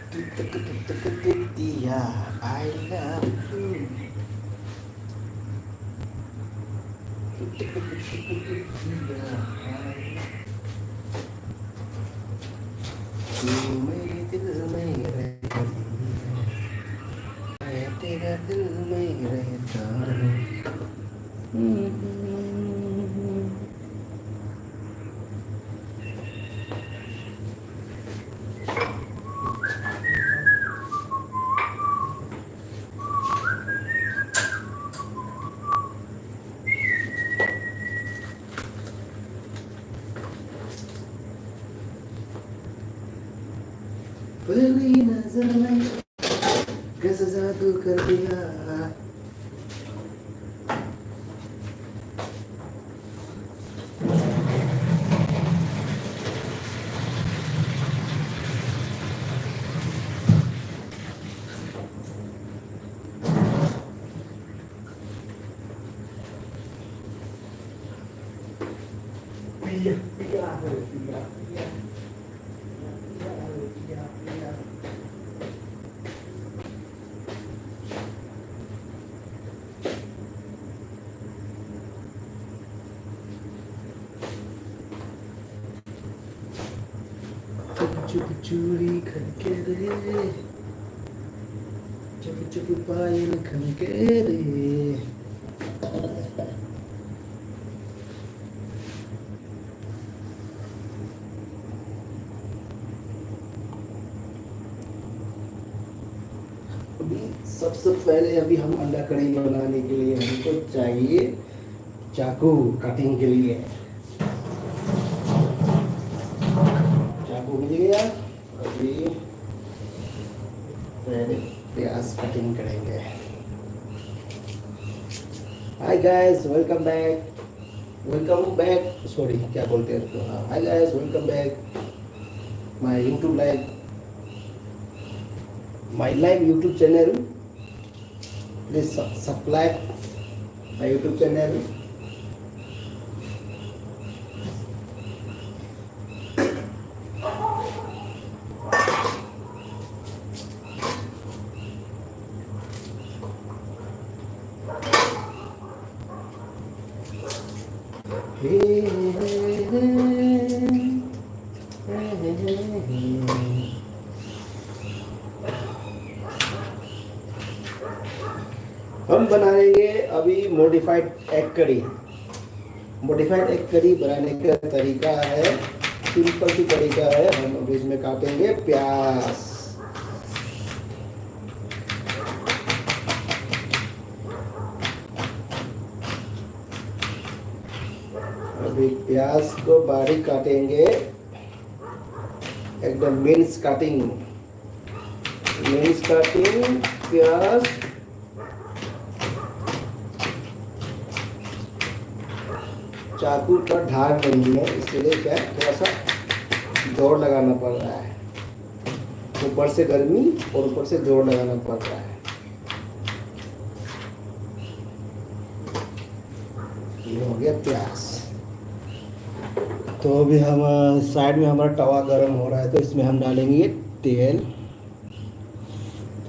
Dia, I love you. Dia, तू मेरे दिल में रहती है, मैं तेरा दिल में रहता हूँ। पहली नजर में कैसे जादू कर दिया। पिया पिया है पिया पिया पिया है पिया पिया। चुप चुप चूड़ी खनके रे, चुप चुप पायल खनके रे। अभी सबसे पहले अभी हम अंडा कढ़ी बनाने के लिए हमको चाहिए चाकू कटिंग के लिए। चाकू मिल गया। अभी पहले प्याज कटिंग करेंगे। Hi guys, welcome back sorry क्या बोलते हैं उसको। Hi guys, welcome back my YouTube live YouTube channel. Please subscribe my YouTube channel. हम बनाएंगे अभी modified egg curry. Modified egg curry बनाने का तरीका है, सिंपल सी तरीका है। हम अभी इसमें काटेंगे प्याज। अभी प्याज को बारीक काटेंगे, एकदम मिन्स काटिंग प्याज। चाकू का धार नहीं है, इसलिए क्या थोड़ा सा जोर लगाना पड़ रहा है। ऊपर से गर्मी और ऊपर से जोर लगाना पड़ रहा है। ये हो गया प्याज। तो अभी हम साइड में हमारा तवा गरम हो रहा है, तो इसमें हम डालेंगे तेल।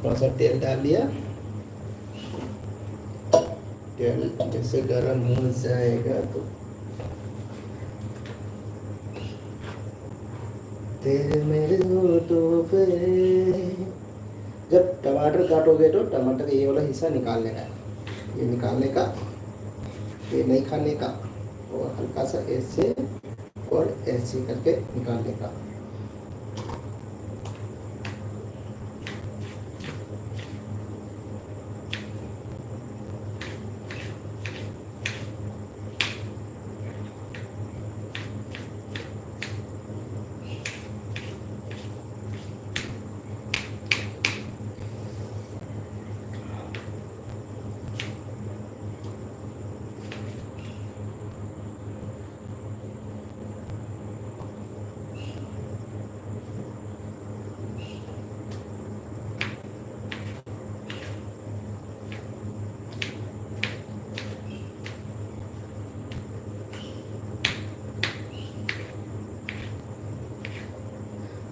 थोड़ा सा तेल डाल दिया। तेल जैसे गरम हो जाएगा तो तेरे मेरे होठों पे। जब टमाटर काटोगे तो टमाटर का ये वाला हिस्सा निकालने का है, ये निकालने का, ये नहीं खाने का। और हल्का सा ऐसे और ऐसे करके निकालने का।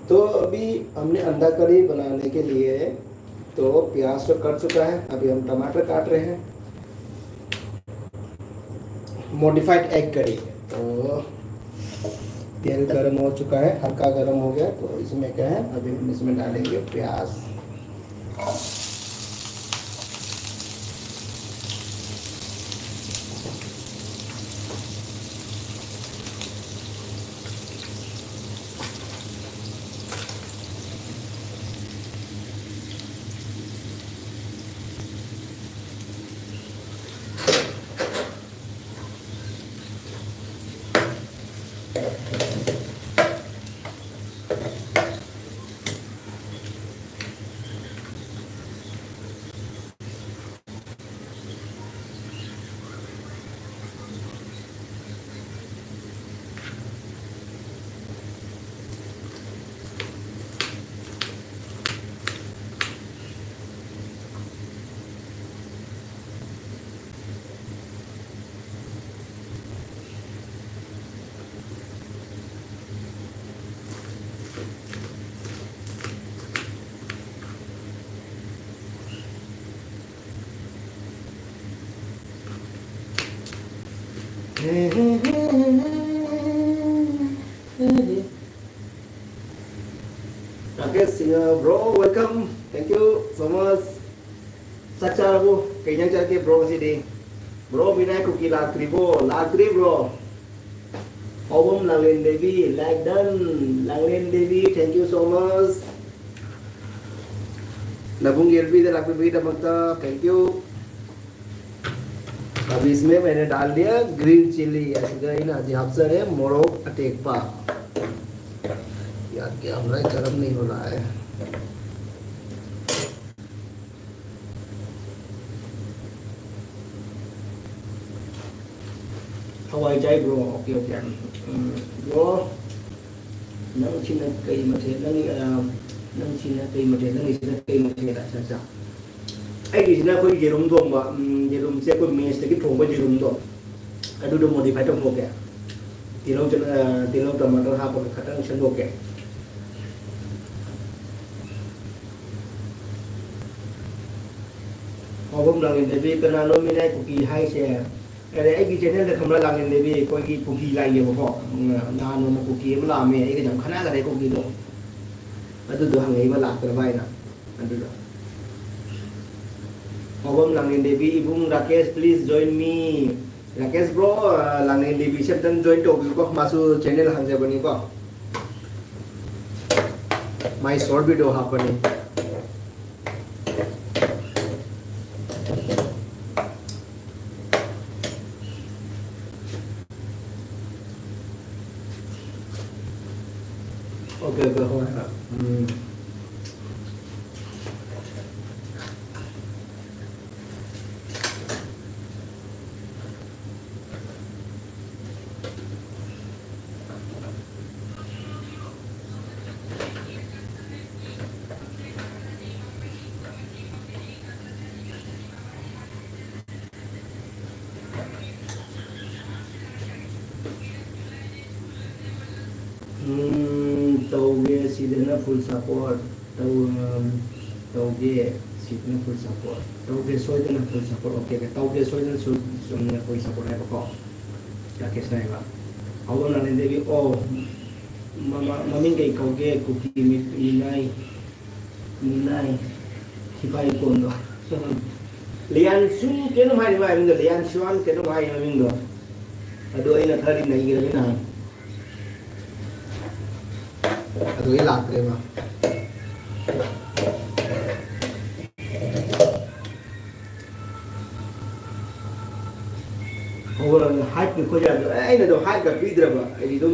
तो अभी हमने अंडा करी बनाने के लिए तो प्याज तो कट चुका है, अभी हम टमाटर काट रहे हैं। मॉडिफाइड एग करी तो तेल गर्म हो चुका है, हल्का गर्म हो गया तो इसमें क्या है, अभी हम इसमें डालेंगे प्याज। Okay, singer bro, welcome. Thank you so much. Sacha bro, kayaknya cari bro masih di. Bro, binay cookie latri bro. Home Langlen Devi, like done. Langlen Devi, thank you so much. Nabung Yelvi the Lakri Bita Bhakta, thank you. अब इसमें मैंने डाल दिया green chilli, ऐसे अफसर है मोरोक अटेकपा। यार क्या हमारा गर्म नहीं हो रहा है। हवाई जाए ब्रो, ओके ओके ब्रो। नंग चिन्ह कई मठे नंग चिन्ह कई मठे नंग चिन्ह कई मठे अच्छा ꯑꯩꯒꯤꯁꯤꯅ ꯑꯩꯈꯣꯏ ꯌꯦꯔꯨꯝ ꯊꯣꯡꯕ ꯌꯦꯔꯨꯝꯁꯦ ꯑꯩꯈꯣꯏ ꯃꯦꯁꯇꯒꯤ ꯊꯣꯡꯕ ꯌꯦꯔꯨꯝꯗꯣ ꯑꯗꯨꯗꯣ ꯃꯣꯗꯤꯐꯥꯏ ꯇꯧꯊꯣꯛꯀꯦ ꯇꯤꯜꯍꯧ ꯇꯃꯥꯇꯔ ꯍꯥꯞꯄꯒ ꯈꯤꯇꯪ ꯁꯦꯝꯗꯣꯛꯀꯦ ꯍꯥꯎꯕꯝ ꯂꯥꯡꯂꯦꯟ ꯗꯦꯕꯤ ꯀꯅꯥꯅꯣ ꯃꯤꯅꯥꯏ ꯀꯨꯀꯤ ꯍꯥꯏꯁꯦ ꯑꯗꯩ ꯑꯩꯒꯤ ꯆꯦꯅꯦꯜꯗ ꯈꯪꯕ꯭ꯔꯥ ꯂꯥꯡꯂꯦꯟ ꯗꯦꯕꯤ ꯑꯩꯈꯣꯏꯒꯤ ꯀꯨꯀꯤ ꯂꯥꯛꯏꯌꯦꯕꯀꯣ ꯅꯍꯥꯟ ꯅꯣꯡꯃ ꯀꯨꯀꯤ ꯑꯃ ꯂꯥꯛꯑꯝꯃꯦ ꯑꯩꯒ ꯌꯥꯝ ꯈꯟꯅꯈꯔꯦ ꯀꯨꯀꯤꯗꯣ ꯑꯗꯨꯗꯣ ꯍꯪꯉꯛꯏꯕ ꯂꯥꯛꯇ꯭ꯔꯕ ꯍꯥꯏꯅ ꯑꯗꯨꯗꯣ Hobam Langlen Devi, Ibung Rakesh, please join me. Rakesh bro, Langlen Devi sebentar join to kok masuk channel hanja bani kok. My short video apa nih? Okay. Tauge sidena full support, tauge sidena full support, tauge soidena full support. Okay, tauge soidena soidena full support है पको क्या कैसा है बा? अब ना लेने भी ओ मम्मी के कौगे कुकी मिनाई किपाई कोंडो लियान शु के नो भाई भाई मिंगो लियान शुआन के नो भाई मिंगो अदो इना थरी नहीं गिरे ना अदो ये लाग रहे बा और हाइट में खोजा तो ऐ ना तो हाइट का पीदर बा ऐ तो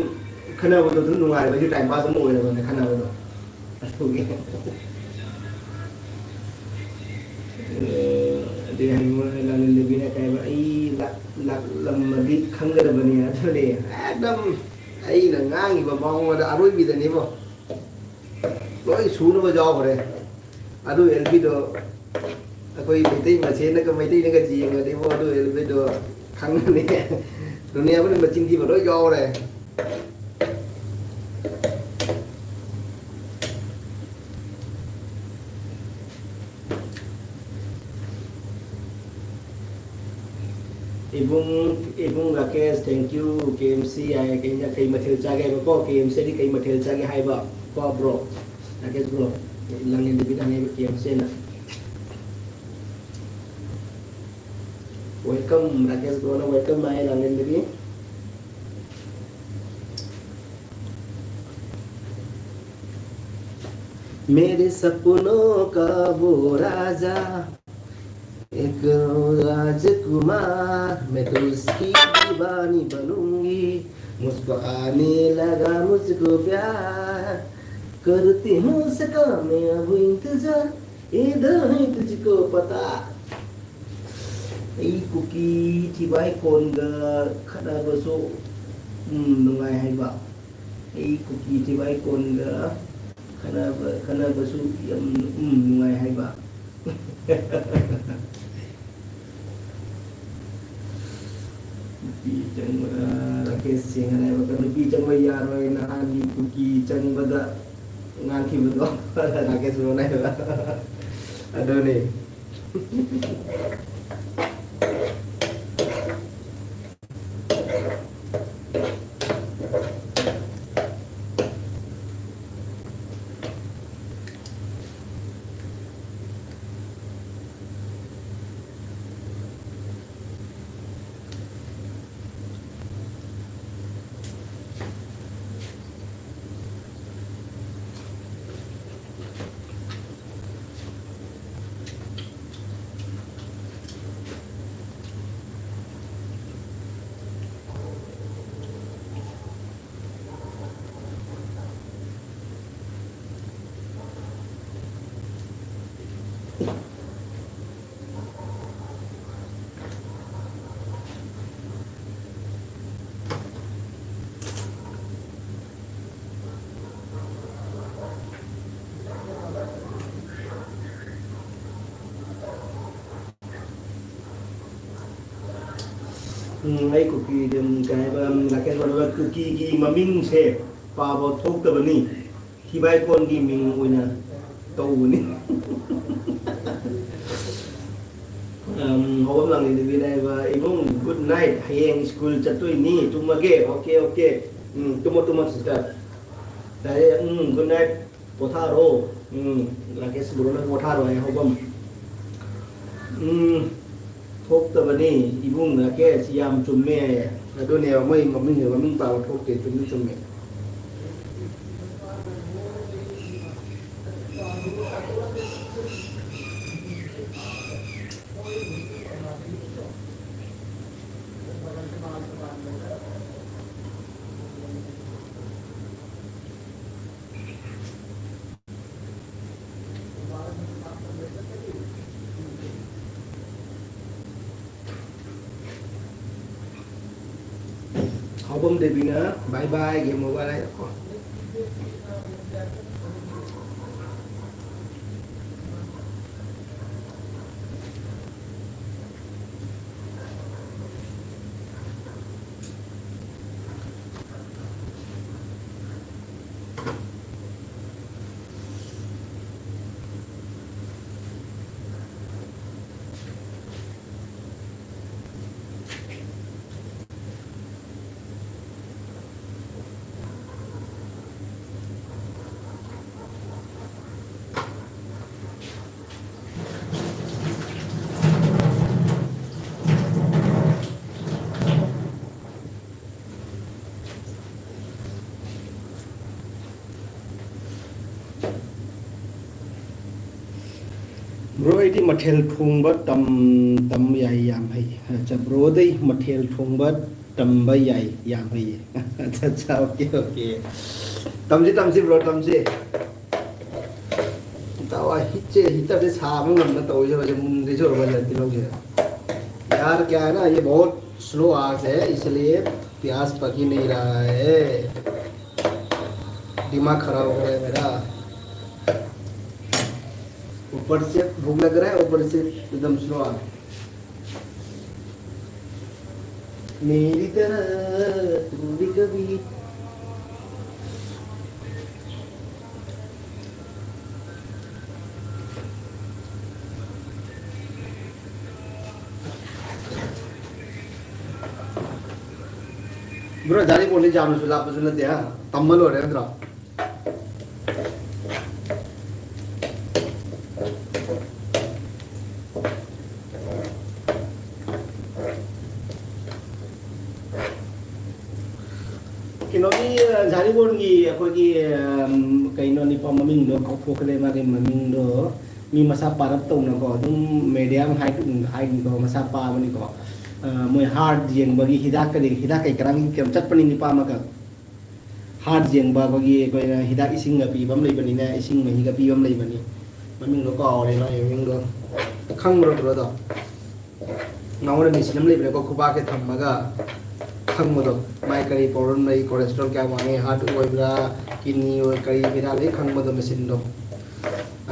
खाना वो तो नुंगार बा जो टाइम पास में होए ना खाना वो तो असुगे दे हम लाने लेबी ना काय बा ई लम्मदी खंगद बनी अथले एकदम ऐ ना ngang बा बांग दा अरोई बी दनी बो लोई सुन बा जाओ रे अदु एलबी दो कोई बेटी मछे न का मैती न का जींग दे बो अदु एलबी दो खंगने दुनिया में मचिन की बड़ो जाओ रे Ibung Rakesh, thank you. KMC ay kanya kay Mathil Chage ko. KMC di kay Mathil Chage hay ba? Ko bro. Rakesh bro. Ilang hindi bilang ay KMC na. Welcome Rakesh bro na welcome na ilang hindi. मेरे सपनों का वो राजा एक राजकुमार मैं तो उसकी दीवानी बनूंगी मुझको आने लगा मुझको प्यार करती हूँ उसका मैं अब इंतजार इधर है तुझको पता आई कुकी थिबाई कोनगा खना बसो नुंगाई हाइबा आई कुकी थिबाई कोनगा खना बसु यम नुंगाई हाइबा nupi chang Rakesh sing hanai ba nupi chang ba ya roi na ani kuki chang ba da ngan ki ba Rakesh ro nai ba ado ni ai cookie dem cái là cái gọi là cookie cái mà mình sẽ pha vào thuốc tập ni khi bay con cái mình ôi nha tàu ni hôm lần này đi này và ibung good night hayang school chặt tôi ni tumage okay okay tumo sister đấy good night potharo là cái sự nó potharo này hôm thuốc tập ni ibung là cái siam chum me là đôi nèo mấy mà mình hiểu mà mình vào thuốc thì chum me Hobom Devi nữa, bye bye, game over đây. Bro ini mathel thung ba tam yai yam hai cha bro dei mathel thung ba tam ba yai yam hai cha okay tam si bro tam si tawa hita de sa में ngam na to je ba mun de jo ba jati log je यार क्या है ना ये बहुत slow आग है इसलिए प्यास पक ही नहीं रहा है दिमाग खराब हो गया है मेरा ऊपर से भूख लग रहा है ऊपर से एकदम स्लो आ मेरी तरह तू भी कभी Bro, jadi boleh jam sudah apa sudah dia? Tambal orang itu. Kinoki jadi bongi aku ki kaino ni pamaming do kau fokle mari maming do mi masa parap to na ko dum medium height ko masa pa mani ko moi hard jeng bagi hidak kai karang kem chat pani ni pa maka hard jeng ba bagi ko hidak ising ga pi bam lei bani na ising mai ga pi bam lei bani maming do ko le na maming do khang ro do ngawre mi sinam lei ko khuba ke thammaga खंगमदो माय करी problem नहीं cholesterol क्या माने heart ओइब्रा kidney ओइ करी बिना ले खंगमदो मशीन दो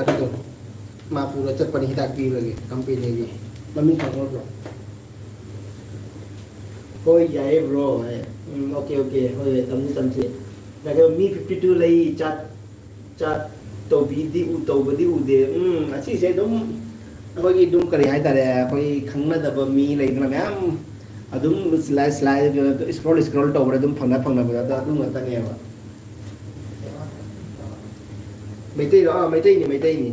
अदो मा पूरा चटपनी हिदाक पी लगे कंपनी की मम्मी खंगो ब्रो कोई जाए ब्रो ओके ओके होय तमसे लगे मी 52 लई चाट चाट तो बीदी उ तो बदी उ दे असी से दम अखोई दुम करी हाय तारे अखोई खंगनदब मी लेना ma'am adum slide scroll tawre adum phangna bada da adum ngata ne ba meitai ni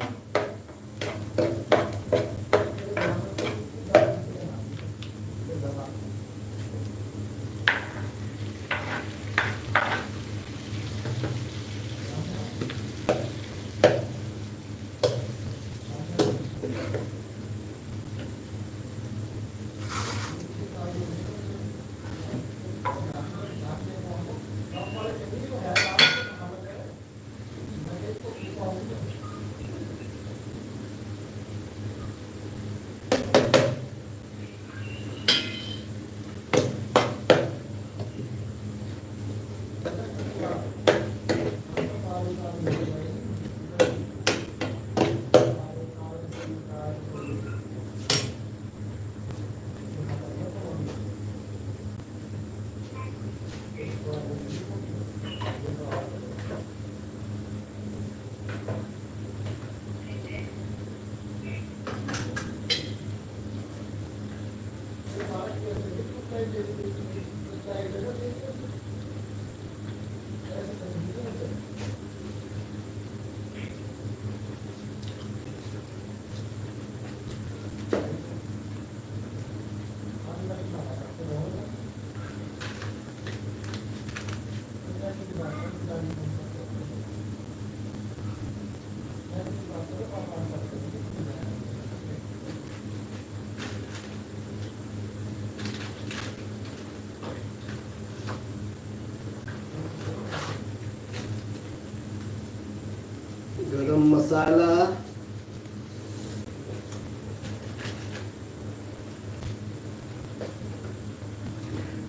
garam masala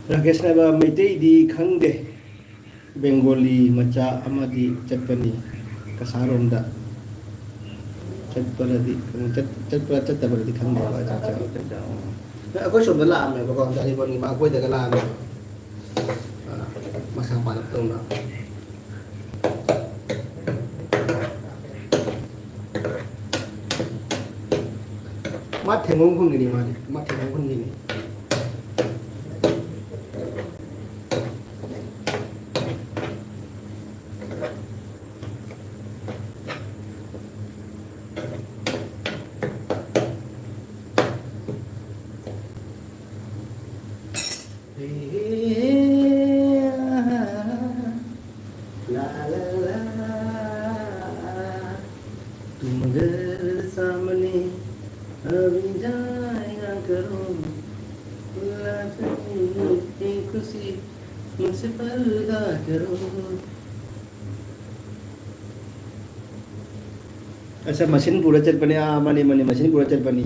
Rakesh na ba meitai di khangde Bengali macha amadi chatpani kasarom da chatparadi chatparadi khangde ba cha cha ko shom da la me ba ko da ni bon ma ko da ka la me masa pa la tong na mắt thèm ngông không gì mà mắt thèm ngông không gì la la la तुम घर सामने अभी जाया करो खुशी मुझसे पर्दा करो अच्छा मशीन पूरा चल पने माने मशीन पूरा चल पनी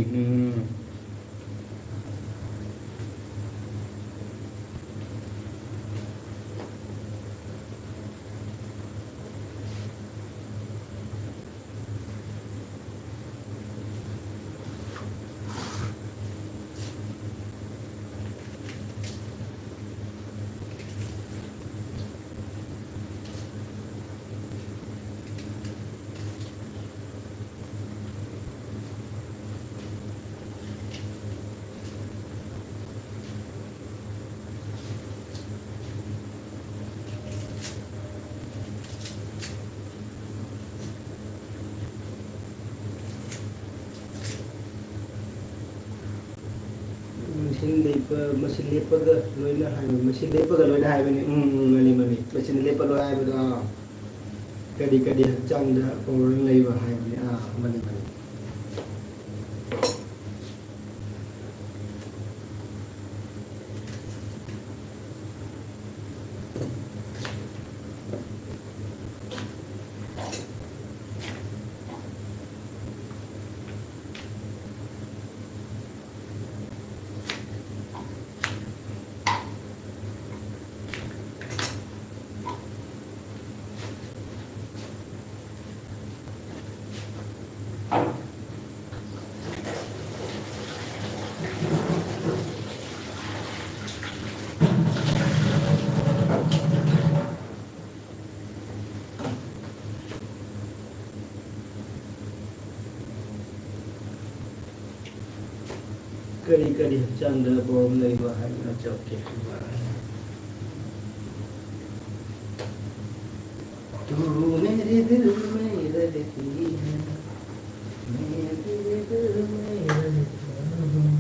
machine lepaga loina haiba machine lepaga loina haiba ni mani machine lepa lo haiba da kadi hachangda power leiba haiba ni mani kadi hachangda power leiba haiba na choke तू मेरे दिल में रहती है मेरे दिल में रहता हूँ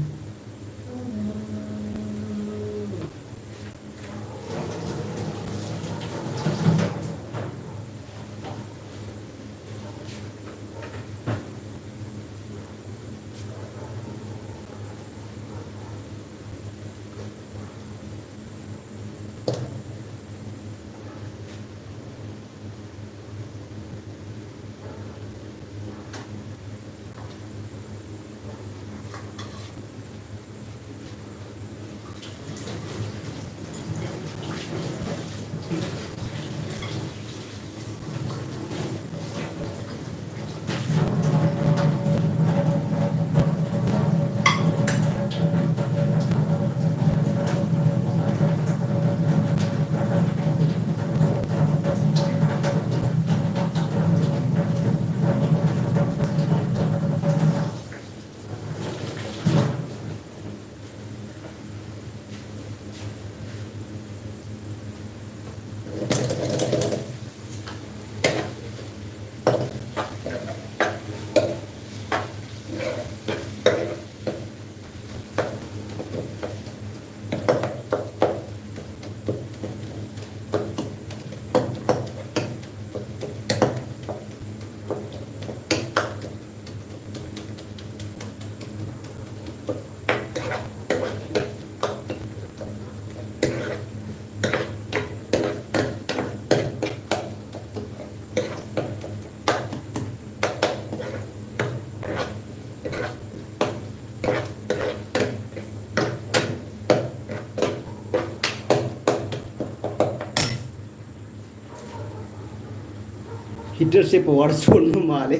हीटर से पावर छोड़ने माले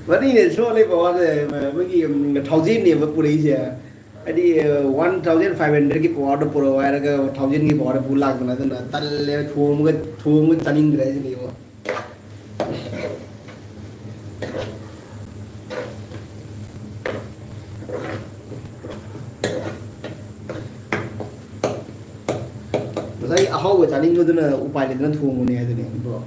वही ने छोड़े पावर वही 1000 ने वो पूरी से अड़ी 1500 की पावर पूरा वायर का 1000 की पावर पूरा लाग बना तो ना तल्ले थोम के तनिंग रहे नहीं वो Saya ahau jaring itu na upaya itu na thungu ni ada ni bro.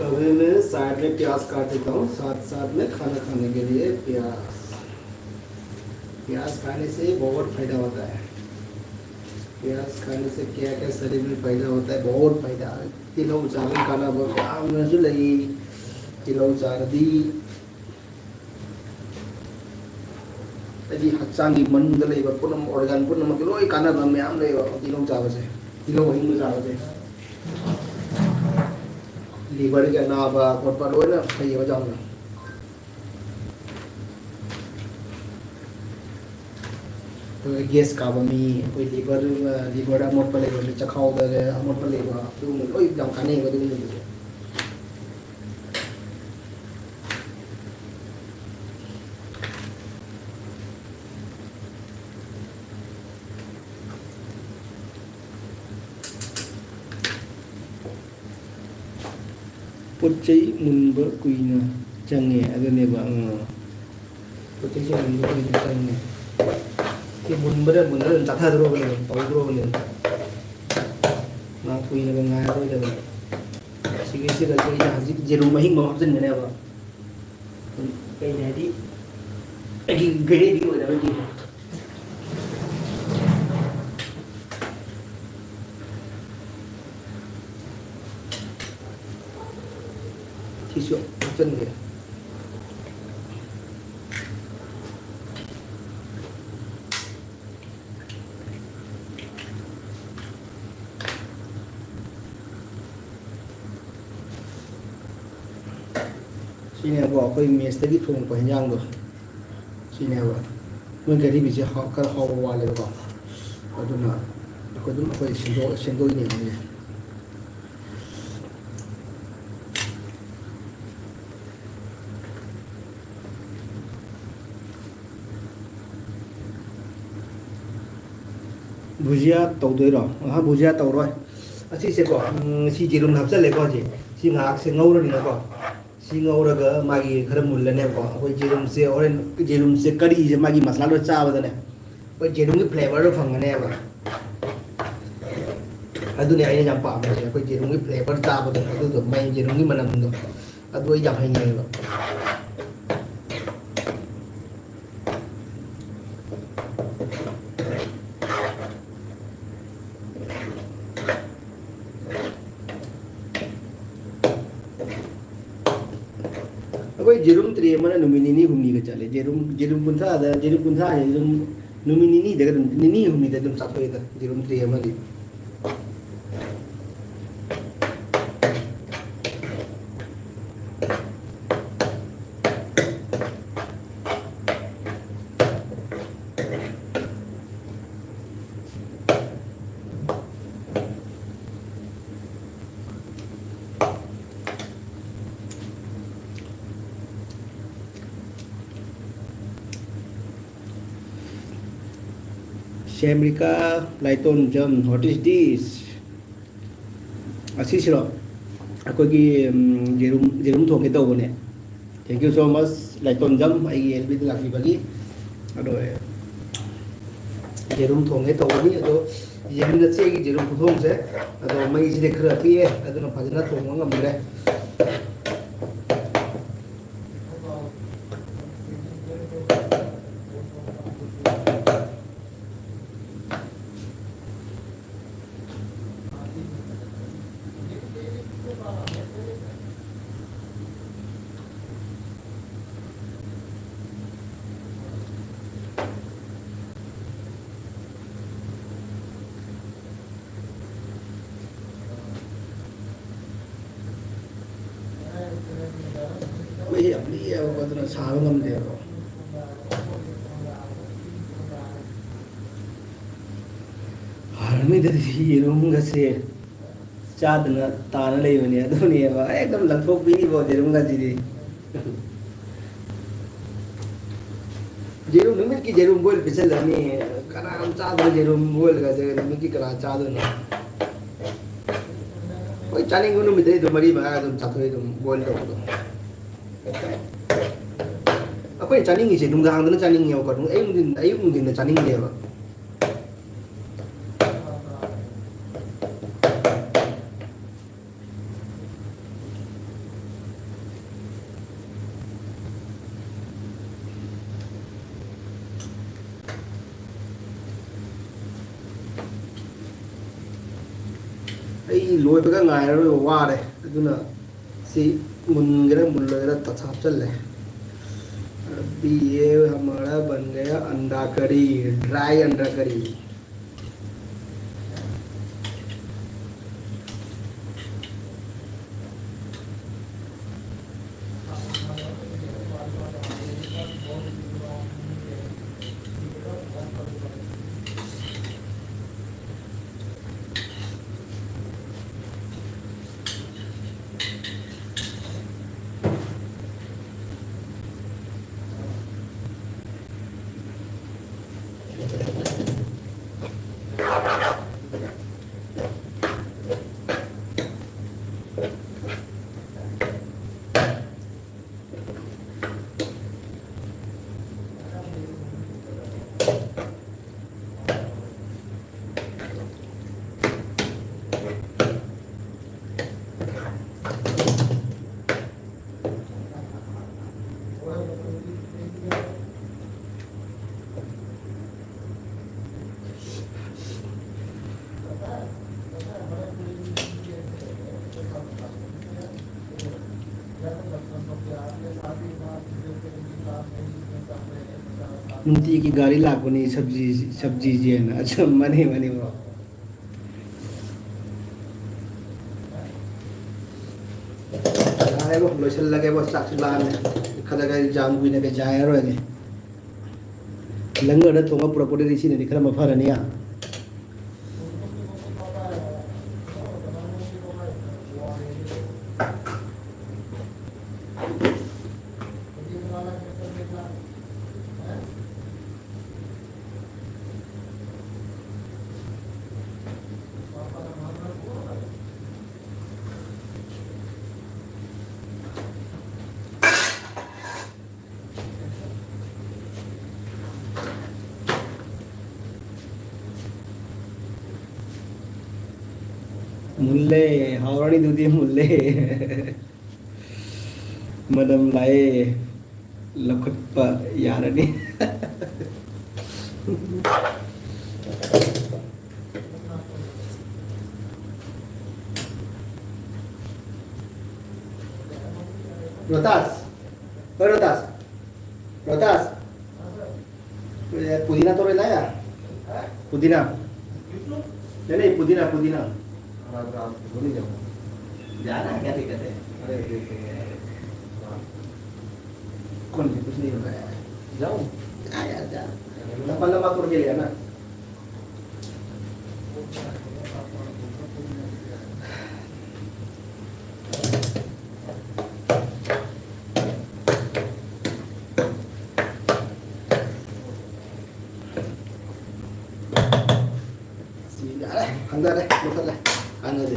अभी मैं साइड में प्याज काट देता हूँ साथ में खाना खाने के लिए प्याज खाने से बहुत फायदा होता है प्याज खाने से क्या क्या शरीर में फायदा होता है बहुत फायदा तिलौ चावल खाना बहुत लगी तिलौ चारदी हचांगी मन पुनम ऑर्गन पुनम लोई काना मैम तिलौ चाव से तिलौ हिंग चाव से लीवर के नाब खोप लोना फैब जाऊना गैस का बमी कोई लीवर अमोट पर चखाव अमोट पर लोई जाम खाने पोचै मुनब कुइना चंगे अदनेबा पोचै मुनब कुइना चंगे ꯁꯤ ꯃꯨꯟꯕꯗ ꯑꯗꯨꯝ ꯆꯥꯊꯗ꯭ꯔꯣꯕꯅꯦꯕ ꯇꯧꯗ꯭ꯔꯣꯕꯅꯦꯕ ꯉꯥ ꯀꯨꯏꯅꯒ ꯉꯥꯏꯔꯔꯣꯏꯗꯕꯅꯤ ꯁꯤꯒꯤꯁꯤꯗ ꯑꯩꯅ ꯍꯧꯖꯤꯛ ꯌꯦꯔꯨꯝ ꯑꯍꯤꯡꯕ ꯑꯃ ꯍꯥꯞꯆꯤꯟꯒꯅꯦꯕ ꯀꯩꯅ ꯍꯥꯏꯗꯤ ꯑꯩꯒꯤ ꯒ꯭ꯔꯦꯚꯤ ꯑꯣꯏꯅꯕꯒꯤ ꯁꯤꯁꯨ ꯍꯥꯞꯆꯤꯟꯒꯦ ꯁꯤꯅꯦꯕꯀꯣ ꯑꯩꯈꯣꯏ ꯃꯦꯁꯇꯒꯤ ꯊꯣꯡꯉꯛꯄ ꯍꯦꯟꯖꯥꯡꯗꯣ ꯁꯤꯅꯦꯕ ꯃꯣꯏ ꯒꯥꯔꯤꯕꯤꯁꯦ ꯈꯔ ꯍꯥꯎꯕ ꯋꯥꯠꯂꯦꯕꯀꯣ ꯑꯗꯨꯅ ꯑꯩꯈꯣꯏ ꯁꯦꯝꯗꯣꯛꯏꯅꯦ ꯃꯣꯏꯁꯦ ꯚꯨꯖꯤꯌꯥ ꯇꯧꯗꯣꯏꯔꯣ ꯚꯨꯖꯤꯌꯥ ꯇꯧꯔꯣꯏ ꯑꯁꯤꯁꯦꯀꯣ ꯁꯤ ꯌꯦꯔꯨꯝ ꯍꯥꯞꯆꯜꯂꯦꯀꯣ ꯁꯤ ꯉꯥꯏꯍꯥꯛꯁꯦ ꯉꯧꯔꯅꯤꯅꯀꯣ ꯁꯤ ꯉꯧꯔꯒ ꯃꯥꯒꯤ ꯈꯔ ꯃꯨꯜꯂꯅꯦꯕꯀꯣ ꯑꯩꯈꯣꯏ ꯌꯦꯔꯨꯝꯁꯦ ꯍꯣꯔꯦꯟ ꯌꯦꯔꯨꯝꯁꯦ ꯀꯔꯤꯁꯦ ꯃꯥꯒꯤ ꯃꯁꯥꯂꯥꯗꯣ ꯆꯥꯕꯗꯅꯦ ꯑꯩꯈꯣꯏ ꯌꯦꯔꯨꯝꯒꯤ ꯐ꯭ꯂꯦꯕꯔꯗꯣ ꯐꯪꯒꯅꯦꯕ ꯑꯗꯨꯅꯦ ꯑꯩꯅ ꯌꯥꯝ ꯄꯥꯝꯃꯤꯁꯦ ꯑꯩꯈꯣꯏ ꯌꯦꯔꯨꯝꯒꯤ ꯐ꯭ꯂꯦꯕꯔ ꯆꯥꯕꯗꯣ ꯑꯗꯨꯗꯣ ꯃꯩ ꯌꯦꯔꯨꯝꯒꯤ ꯃꯅꯝꯗꯣ ꯑꯗꯨ ꯑꯩ ꯌꯥꯝ ꯍꯩꯅꯩꯌꯦꯕ ꯑꯩꯈꯣꯏ ꯌꯦꯔꯨꯝ ꯇ꯭ꯔꯦ ꯑꯃꯅ ꯅꯨꯃꯤꯠ ꯅꯤꯅꯤ ꯍꯨꯝꯅꯤꯒ ꯆꯠꯂꯦ ꯌꯦꯔꯨꯝ ꯀꯨꯟꯊ꯭ꯔꯥꯗ ꯌꯦꯔꯨꯝ ꯀꯨꯟꯊ꯭ꯔꯥ ꯍꯥꯏꯁꯦ ꯑꯗꯨꯝ ꯅꯨꯃꯤꯠ ꯅꯤꯅꯤꯗꯒ ꯑꯗꯨꯝ ꯅꯤꯅꯤ ꯍꯨꯝꯅꯤꯗ ꯑꯗꯨꯝ ꯆꯥꯊꯣꯛꯑꯦꯗ ꯌꯦꯔꯨꯝ ꯇ꯭ꯔꯦ ꯑꯃꯗꯤ ꯁꯦꯝꯔꯤꯀꯥ ꯂꯥꯏꯇꯣꯟꯖꯝ ꯋꯥꯠ ꯏꯁ ꯗꯤꯁ ꯑꯁꯤꯁꯤꯔꯣ ꯑꯩꯈꯣꯏꯒꯤ ꯌꯦꯔꯨꯝ ꯊꯣꯡꯒꯦ ꯇꯧꯕꯅꯦ ꯊꯦꯡꯛ ꯌꯨ ꯁꯣ ꯃꯁ ꯂꯥꯏꯇꯣꯟꯖꯝ ꯑꯩꯒꯤ ꯑꯦꯜꯕꯤꯗ ꯂꯥꯛꯄꯤꯕꯒꯤ ꯑꯗꯣ ꯌꯦꯔꯨꯝ ꯊꯣꯡꯒꯦ ꯇꯧꯕꯅꯤ ꯑꯗꯣ ꯌꯦꯡꯃꯤꯟꯅꯁꯦ ꯑꯩꯒꯤ ꯌꯦꯔꯨꯝ ꯈꯨꯊꯣꯡꯁꯦ ꯑꯗꯣ ꯃꯩꯁꯤꯗꯤ ꯈꯔ ꯄꯤꯛꯑꯦ ꯑꯗꯨꯅ ꯐꯖꯅ ꯊꯣꯡꯕ ꯉꯝꯗ꯭ꯔꯦ ꯃꯩꯁꯦ ꯌꯥꯝ ꯄꯤꯛꯑꯦꯕꯀꯣ ꯑꯗꯨꯅ ꯁꯥꯕ ꯉꯝꯗꯦꯕ ꯍꯥꯟꯅꯉꯩꯗꯗꯤ ꯌꯦꯔꯨꯝꯒꯁꯦ ꯆꯥꯗꯅ ꯇꯥꯅ ꯂꯩꯕꯅꯦ ꯑꯗꯨꯅꯦꯕ ꯑꯦꯛꯗꯝ ꯂꯪꯊꯣꯛꯄꯤꯅꯤꯕꯣ ꯌꯦꯔꯨꯝꯒꯁꯤꯗꯤ ꯌꯦꯔꯨꯝ ꯅꯨꯃꯤꯠꯀꯤ ꯌꯦꯔꯨꯝ ꯕꯣꯏꯜ ꯄꯤꯁꯜꯂꯅꯤ ꯀꯅꯥꯝ ꯆꯥꯗꯕ ꯌꯦꯔꯨꯝ ꯕꯣꯏꯜꯒꯁꯦ ꯅꯨꯃꯤꯠꯀꯤ ꯀꯅꯥ ꯆꯥꯗꯣꯏꯅꯣ ꯍꯣꯏ ꯆꯥꯅꯤꯡꯕ ꯅꯨꯃꯤꯠꯇꯗꯤ ꯑꯗꯨꯝ ꯃꯔꯤ ꯃꯉꯥ ꯑꯗꯨꯝ ꯆꯥꯊꯣꯛꯏ ꯑꯗꯨꯝ ꯕꯣꯏꯜ ꯇꯧꯕꯗꯣ ꯑꯩꯈꯣꯏꯅ ꯆꯥꯅꯤꯡꯉꯤꯁꯦ ꯅꯨꯡꯗꯥꯡꯗꯅ ꯆꯥꯅꯤꯡꯉꯦꯕꯀꯣ ꯑꯌꯨꯛ ꯅꯨꯡꯊꯤꯟꯗ ꯆꯥꯅꯤꯡꯗꯦꯕ ꯑꯩ ꯂꯣꯏꯕꯒ ꯉꯥꯏꯔꯔꯣꯏ ꯋꯥꯔꯦ ꯑꯗꯨꯅ सी मुनगरा मुल्लगरा तथा चल अभी ये हमारा बन गया अंडा करी ड्राई अंडा करी नुंती की गाड़ी लापनी सब्जी सब्जी जी है ना अच्छा मनी मनी ब्रो आए वो लोचल लगे वो साक्ष लान खदा का जाम गुई ने के जाए रो ने लंगर तो थोंगा पुरा पुरा रिसी ने खरा मफारनिया मुल्ले हावरानी दूधी मुल्ले मदम लाए लखत पा यारनी रोतास रोतास रोतास पुदीना तो लाया पुदीना नहीं पुदीना पुदीना भूल जाओ जाना क्या दिक्कत है कौन है कुछ नहीं हो रहा है जाओ आया जा लंबा लंबा तोड़ के लिया ना अंदर है बोतल है आने दे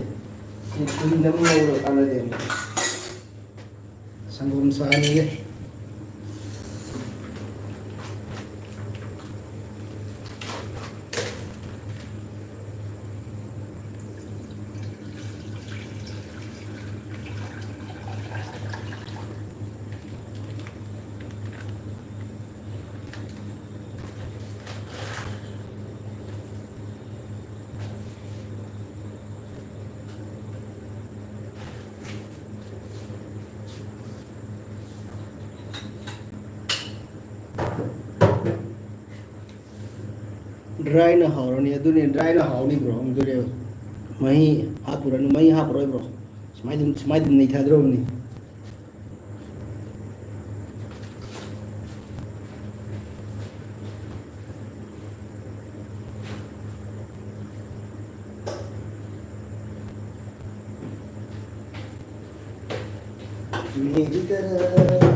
ये नम वो आने दे संगम सानी है ड्राई ना हावरनी अदुने ड्राई ना हावनी ब्रो अदुने मही हापुरन मही हापुरोय ब्रो स्माइल नहीं था द्रोमनी मेरी तरह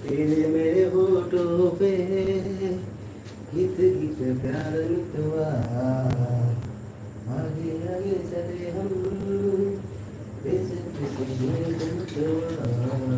तेरे मेरे होठों पे गीत गीत प्यार मितवा आगे आगे चले हम बेस बेस मितवा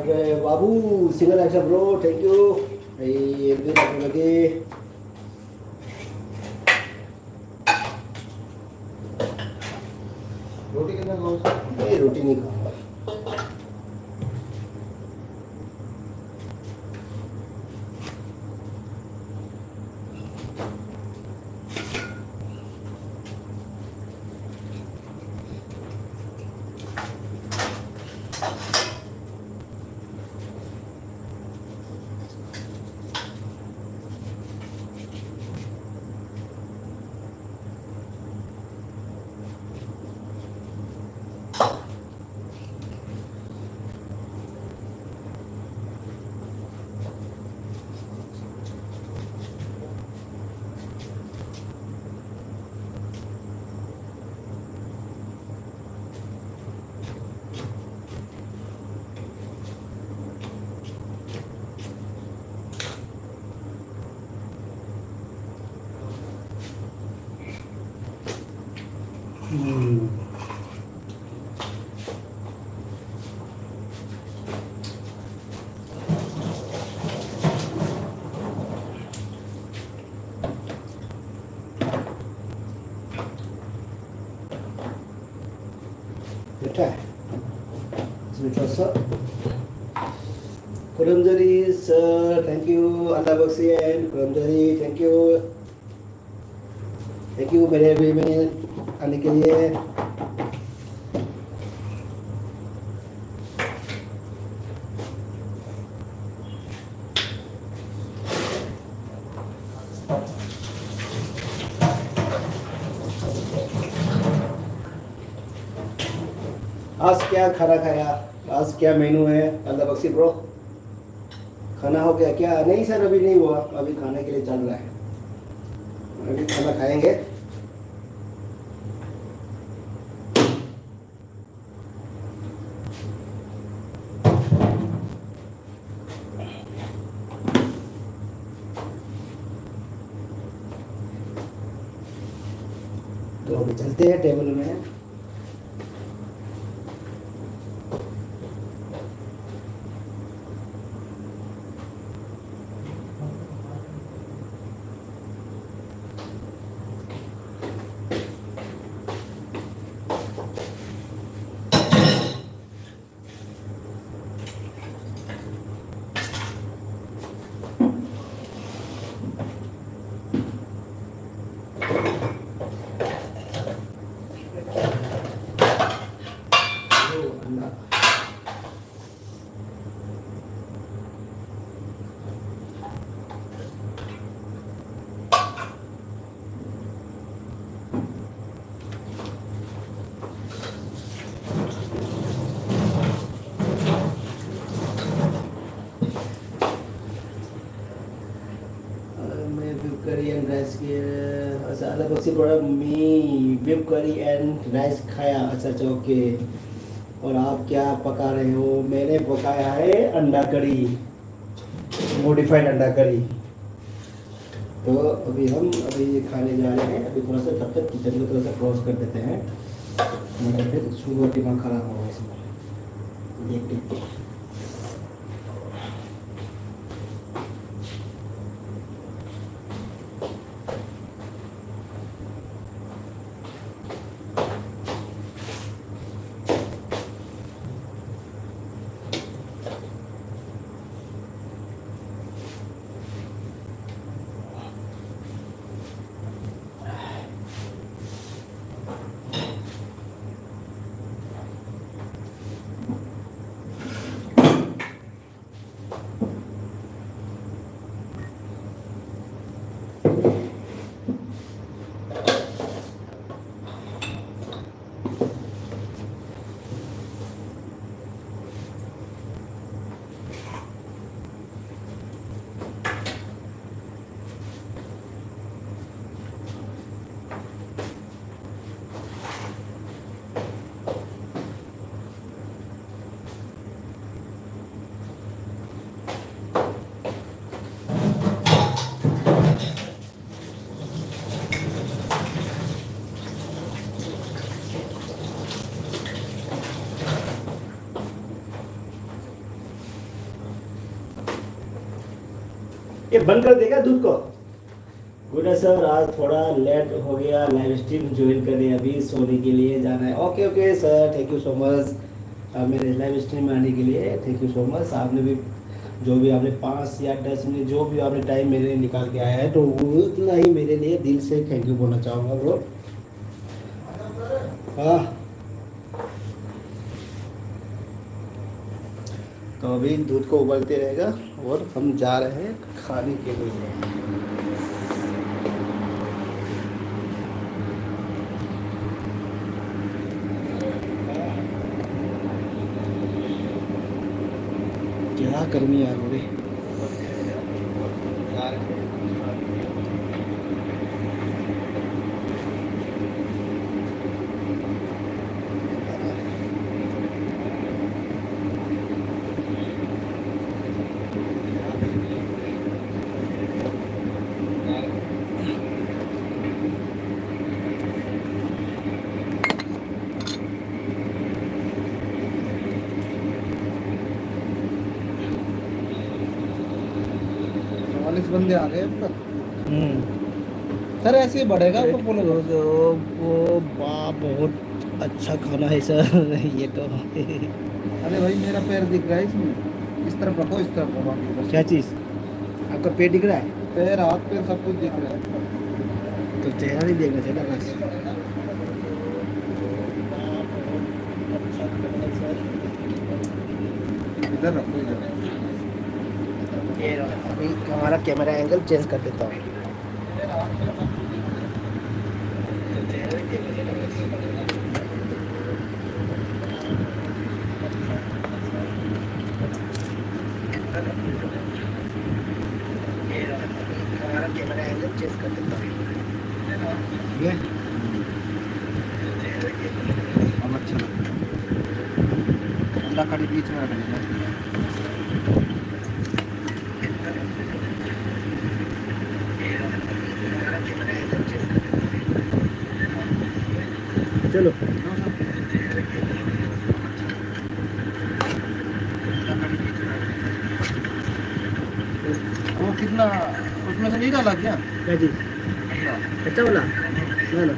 बाबू single action bro thank you भाई एक दिन आपको लगे रोटी कितना खाओ? ये रोटी नहीं खाऊंगा बेटा इसमें थोड़ा सा कुरमजरी सर थैंक यू अल्लाह बख्शी एंड कुरमजरी थैंक यू मेरे भी में आने के लिए आज क्या खाना खाया आज क्या मेनू है अल्लाह बख्शी ब्रो खाना हो गया क्या नहीं सर अभी नहीं हुआ अभी खाने के लिए चल रहा है अभी खाना खाएंगे तो अभी चलते हैं टेबल में curry and rice के अच्छा अल्लाह बख्शी बड़ा मी बीफ करी एंड राइस खाया अच्छा ओके और आप क्या पका रहे हो मैंने पकाया है अंडा करी मॉडिफाइड अंडा करी तो अभी हम खाने जा रहे हैं अभी थोड़ा सा तब तक किचन को थोड़ा सा क्रॉस कर देते हैं मतलब फिर शुगर दिमाग खराब होगा इसमें देखते ये बंद कर देगा दूध को। गुड है सर, आज थोड़ा लेट हो गया, लाइव स्ट्रीम ज्वाइन करने अभी सोने के लिए जाना है। Okay okay sir, thank you so much मेरे लाइव स्ट्रीम में आने के लिए, थैंक यू सो मच। आपने भी जो भी आपने 5 या 10 मिनट जो भी आपने टाइम मेरे लिए निकाल के आया है, तो वो उतना ही मेरे लिए दिल से थैंक यू बोलना चाहूँगा ब्रो। हाँ, तो अभी दूध को उबलते रहेगा और हम जा रहे हैं खाने के लिए। क्या गर्मी आ रही है। बंदे आ गए अब तक। सर ऐसे ही बढ़ेगा आपको फॉलो करो। वो वाह, बहुत अच्छा खाना है सर ये तो। अरे भाई मेरा पैर दिख रहा है इसमें, इस तरफ रखो, इस तरफ रखो आपके पास। क्या चीज़? आपका पेट दिख रहा है? पैर, हाथ पैर सब कुछ दिख रहा है। तो चेहरा नहीं देखना चाहिए ना बस। इधर रखो, इधर। ये अभी हमारा कैमरा एंगल चेंज कर देता हूँ। हमारा कैमरा एंगल चेंज कर देता हूँ। ये अब अच्छा लगता है। अंडा कड़ी बीच में रख देना। चलो वो कितना उसमें से नहीं डाला क्या? क्या जी? अच्छा बोला ना ना।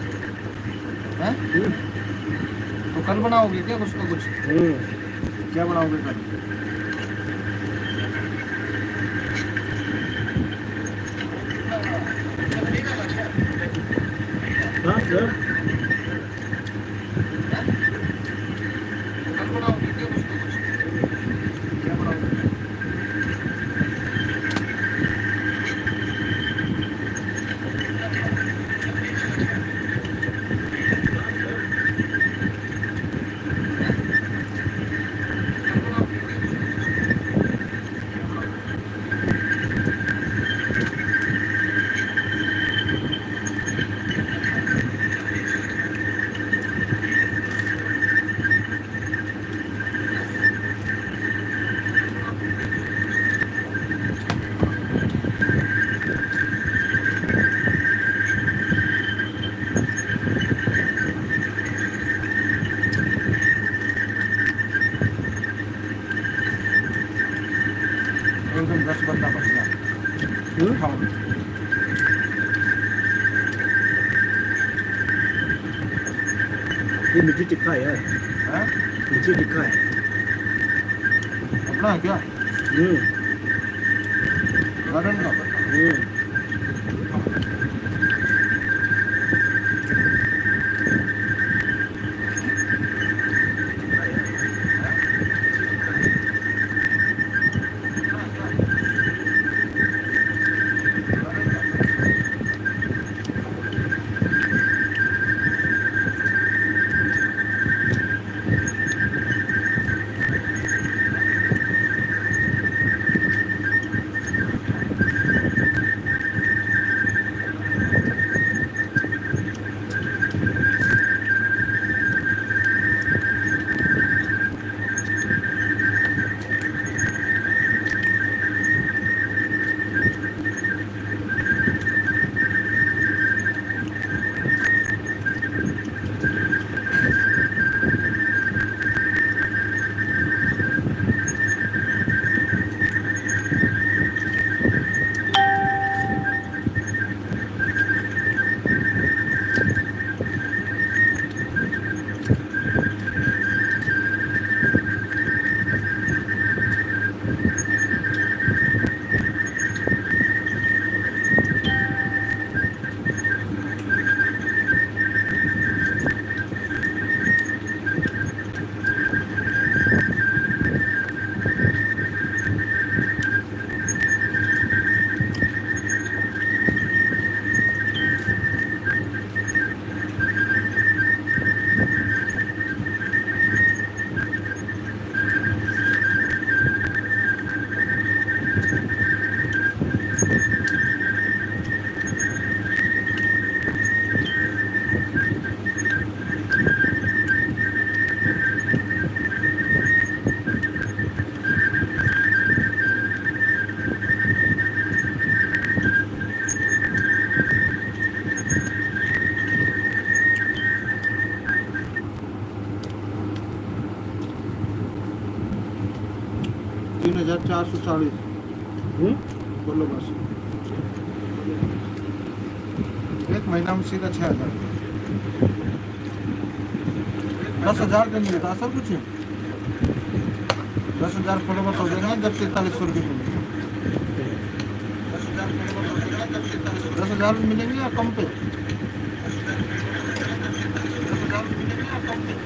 हैं? तो कल बनाओगे क्या कुछ? तो कुछ क्या बनाओगे कल? हाँ सर, कल बनाओगे क्या कुछ? तो कुछ क्या बनाओगे? एकदम 10 बंदा बच गया। खाओ। ये मिर्ची टिक्का है यार, हैं? मिर्ची टिक्का है। अपना है क्या? गार्डन का? 3,440 हम्म? बोलो बस। एक महीना में सीधा 6,000। 10,000 दिन में था सब कुछ। 10,000 फॉलोवर्स हो जाएगा जब 4300 रुपये मिलेंगे। 10,000 मिलेंगे या कम पे? 10,000 मिलेंगे या कम पे?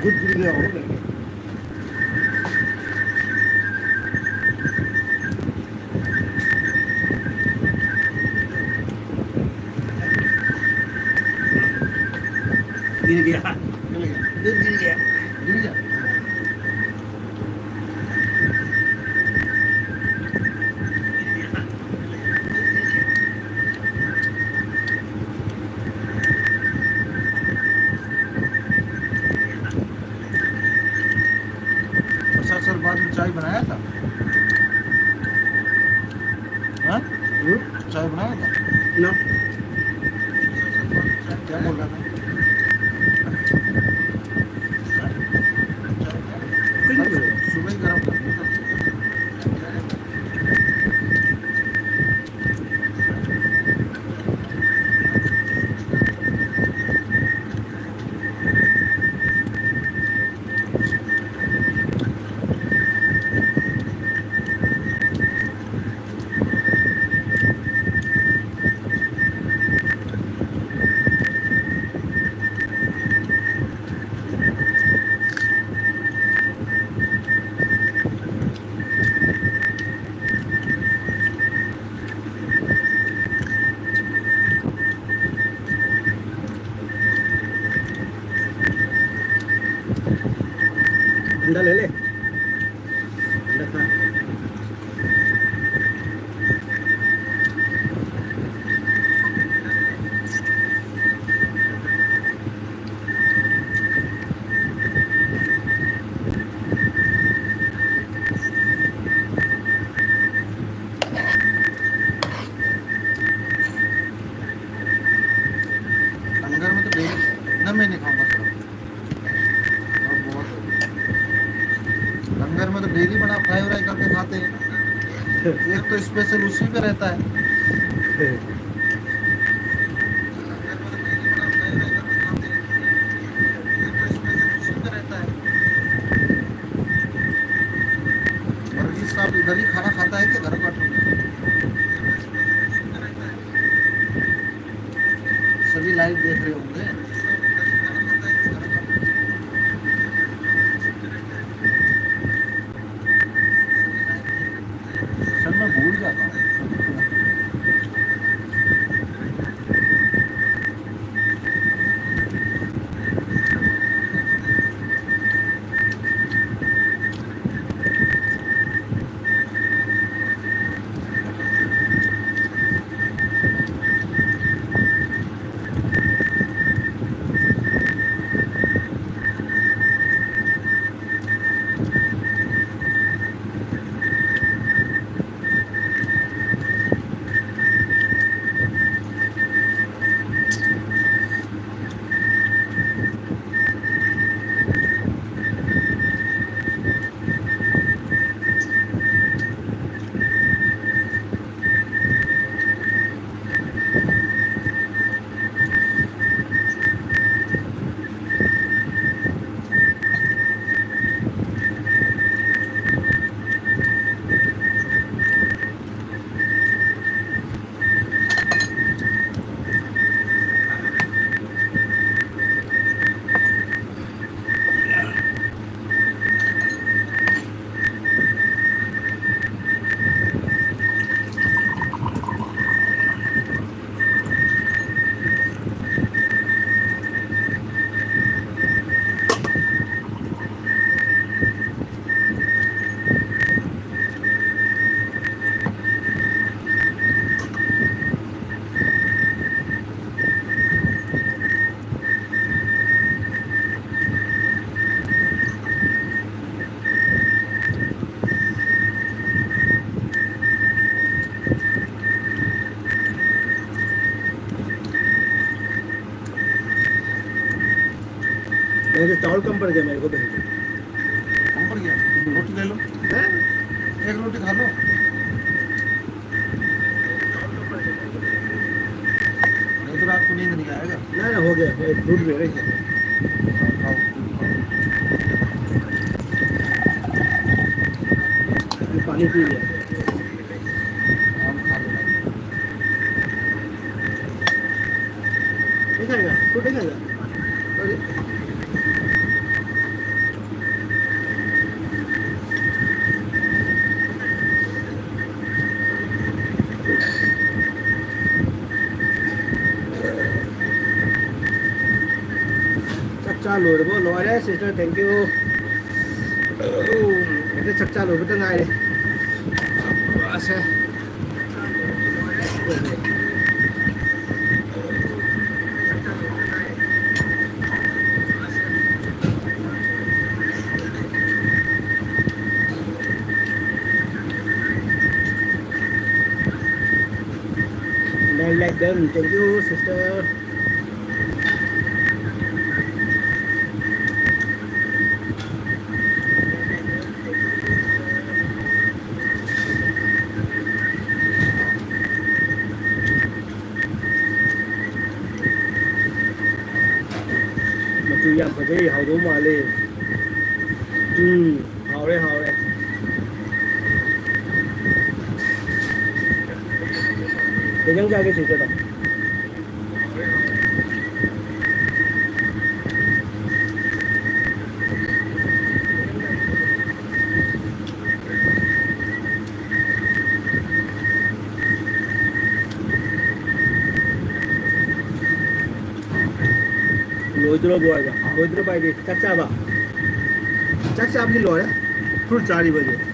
गुड गिर गया हो करके। गिर गया, मिल गया। गिर गया। गिर गया। अच्छा सर बाद में चाय बनाया था? हाँ? चाय बनाया था? ना क्या बोल रहा था? कुछ नहीं बोला। सुबह ही गर्म कर दिया। अंडा ले ले, अंडा खा। लंगर में तो डेली ना, मैं नहीं खाऊंगा सर। और बहुत हो गया। लंगर में तो डेली बना फ्राई व्राई करके खाते हैं। एक तो स्पेशल उसी पे रहता है। वर्गीस साहब इधर ही खाना खाता है कि घर पर? सभी लाइव देख रहे होंगे। सर मैं भूल जाता हूँ। ऐसे चावल कम पड़ गया मेरे को तो कम पड़ गया, रोटी ले लो, हैं? एक रोटी खा लो। नहीं तो रात को नींद नहीं आएगा। ना ना हो गया, फ्रूट भी है। खाओ, पानी पी लिया। आम खा लो। नहीं खाएगा, फ्रूट नहीं खाएगा। अरे, chắc lùi được bố nói đấy, sister thank you. Cái chắc lùi với tương lai đi. Xe. Like them, thank you sister. Mà chú dặm phải cái hào đúng mà lên. Hào đấy, hào đấy. Cái nhắn ra cái gì cho đâu. 로이드로 보아자. 로이드로 봐야 돼. 짝잡아. 짝잡이 로야. 풀 자리 보지.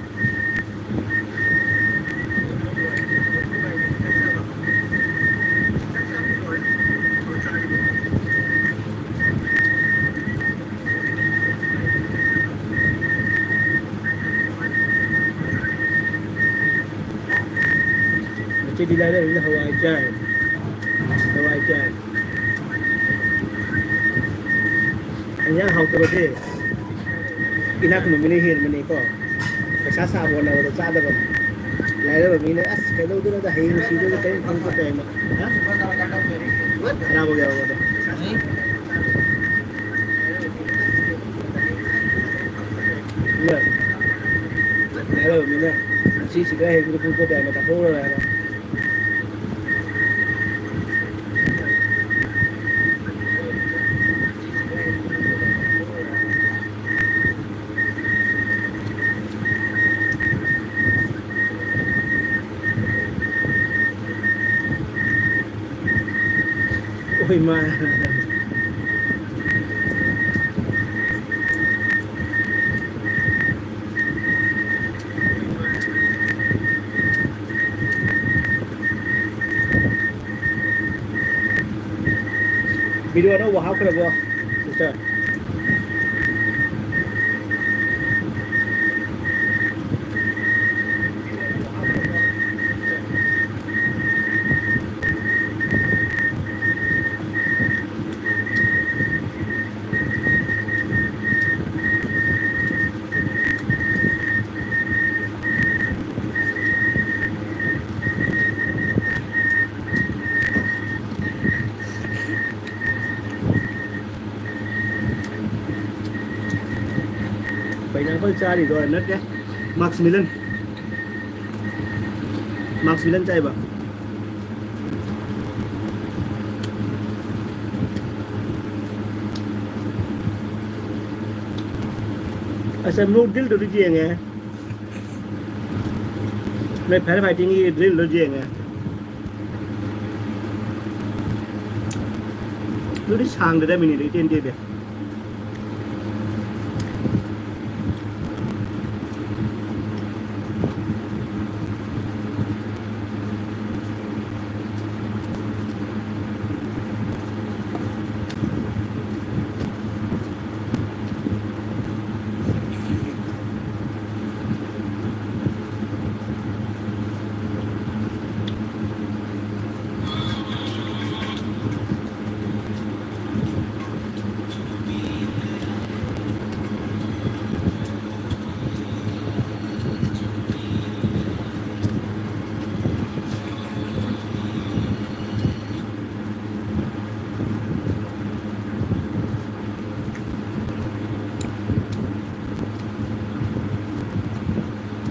Chị đi đây là Hawaii chai. Hawaii chai. Anh nhá học từ đây. Ina cũng mình hiện mình có. Phải sát sao bọn nào để sát được. Lại đó mình as cái đâu đó là hay xí đó cái không có tiền mà. Hả? Khराब हो गया होगा तो. Dạ. Lại đó mình nè. Xí xí cái hay không có tiền mà tập phố rồi này. Ôi mà video nó wow cái là sister. Cha thì rồi nứt đấy. Maximilian chay ba. Asam nu drill được gì nghe? Này phải fighting gì drill được gì nghe? Nó đi sang được đấy mình đi trên kia được.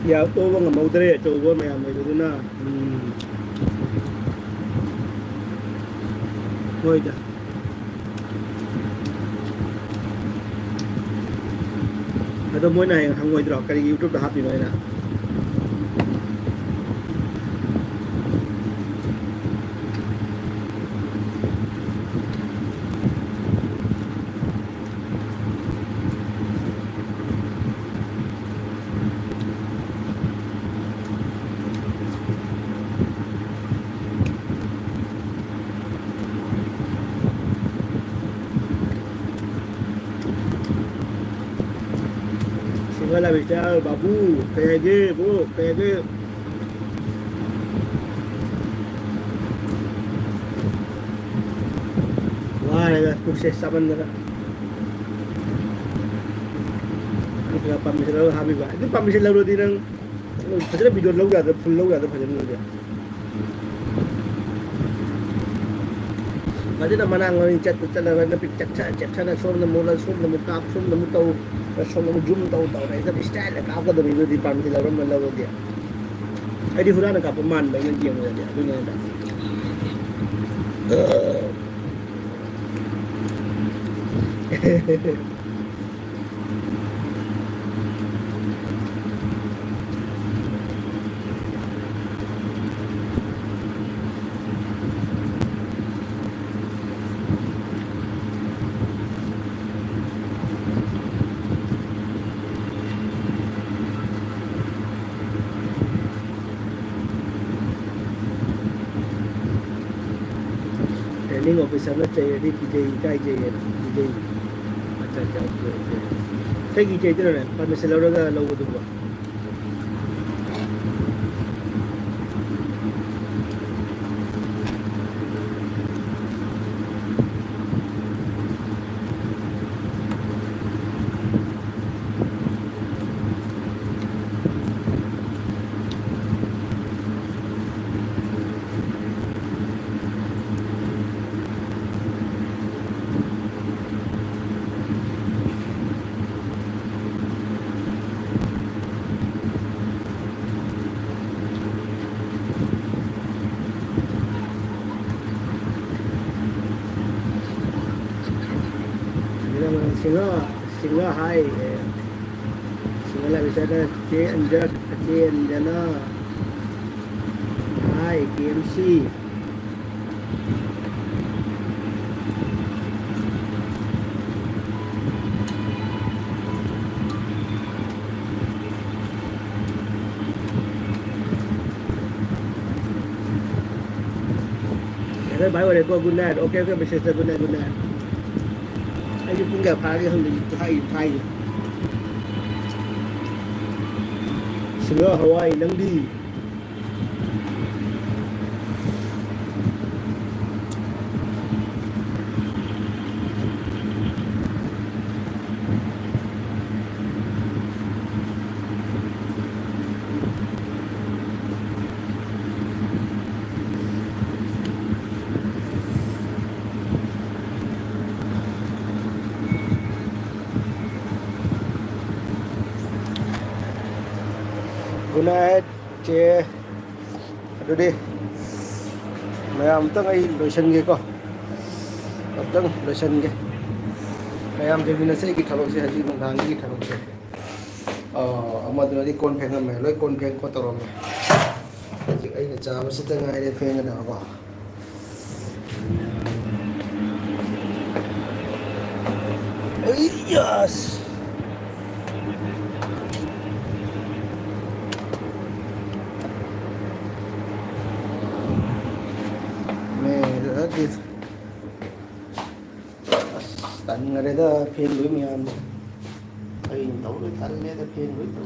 ꯌꯥ ꯇꯣꯕ ꯉꯝꯍꯧꯗ꯭ꯔꯦ ꯑꯆꯧꯕ ꯃꯌꯥꯝ ꯂꯩꯕꯗꯨꯅ ꯍꯣꯏꯗ ꯑꯗꯣ ꯃꯣꯏꯅ ꯍꯌꯦꯡ ꯍꯪꯉꯣꯏꯗ꯭ꯔꯣ ꯀꯔꯤꯒꯤ ꯌꯨꯇ꯭ꯌꯨꯕꯇ ꯍꯥꯞꯄꯤꯅꯣ ꯑꯩꯅ Singala bicara babu kayak gini bu kayak gini wah ya sukses sama nera itu pamit lalu habis pak itu pamit lalu di nang fajar video lalu ada full lalu ada fajar lalu dia fajar nama nang orang chat nama tapi chat sana som nama kap som nama tahu som nama jum tahu nah itu style kap ada video di pamit lalu dia Adi hurana kap man bagian dia mulai dia dunia ada training officer nó chơi đi DJ cái gì DJ अच्छा cái gì chơi thế này पर मैं से लौटा का लोगों दूँगा singa hai singa la bisa ada C Anjana hai KMC Bye bye good night okay business good night Ai cũng gặp phá cái hôm nay thay sửa Hawaii nắng đi Good night chị đưa đi mày làm tất ấy đổi sân kia co tất đổi sân kia mày làm thì mình sẽ kỹ thuật sẽ hay mình thằng kỹ thuật sẽ mà tụi nó đi con phèn mày lấy con phèn có tao rồi chị ấy là cha nó sẽ tới ngay để phèn cái nào vào ấy yes tận ở đây đó phiên với mình ăn ai tấu với tận đây đó phiên với tấu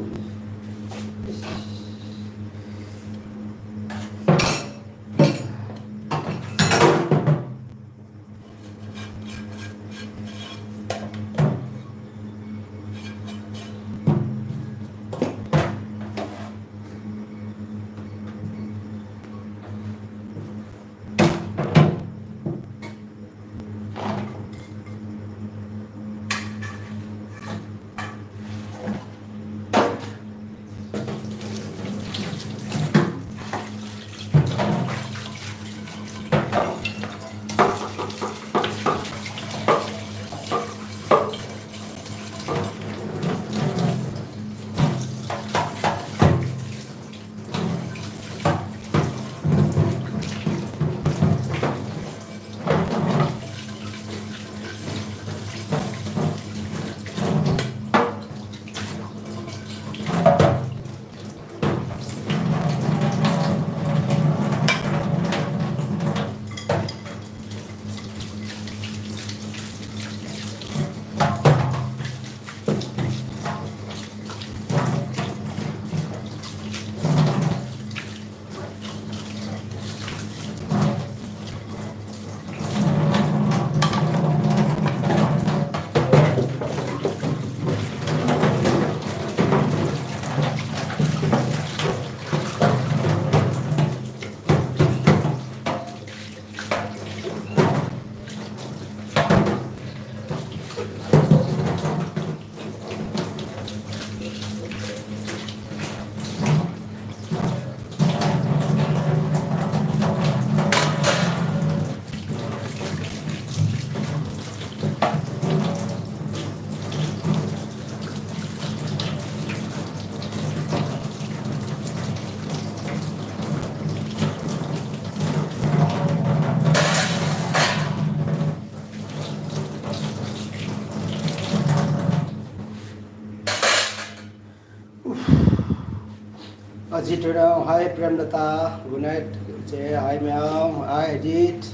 Ajit Rao, hi Premlata, good night. Jay, hi Meow, hi Ajit,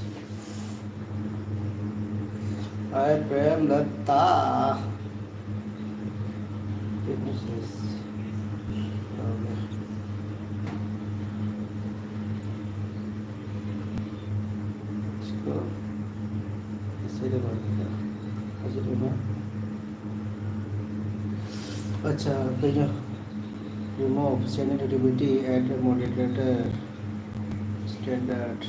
hi Premlata. Businesses. Okay. Let's go. Say the word. Ajit Rao. अच्छा कहियो remove sensitivity at modulator standard.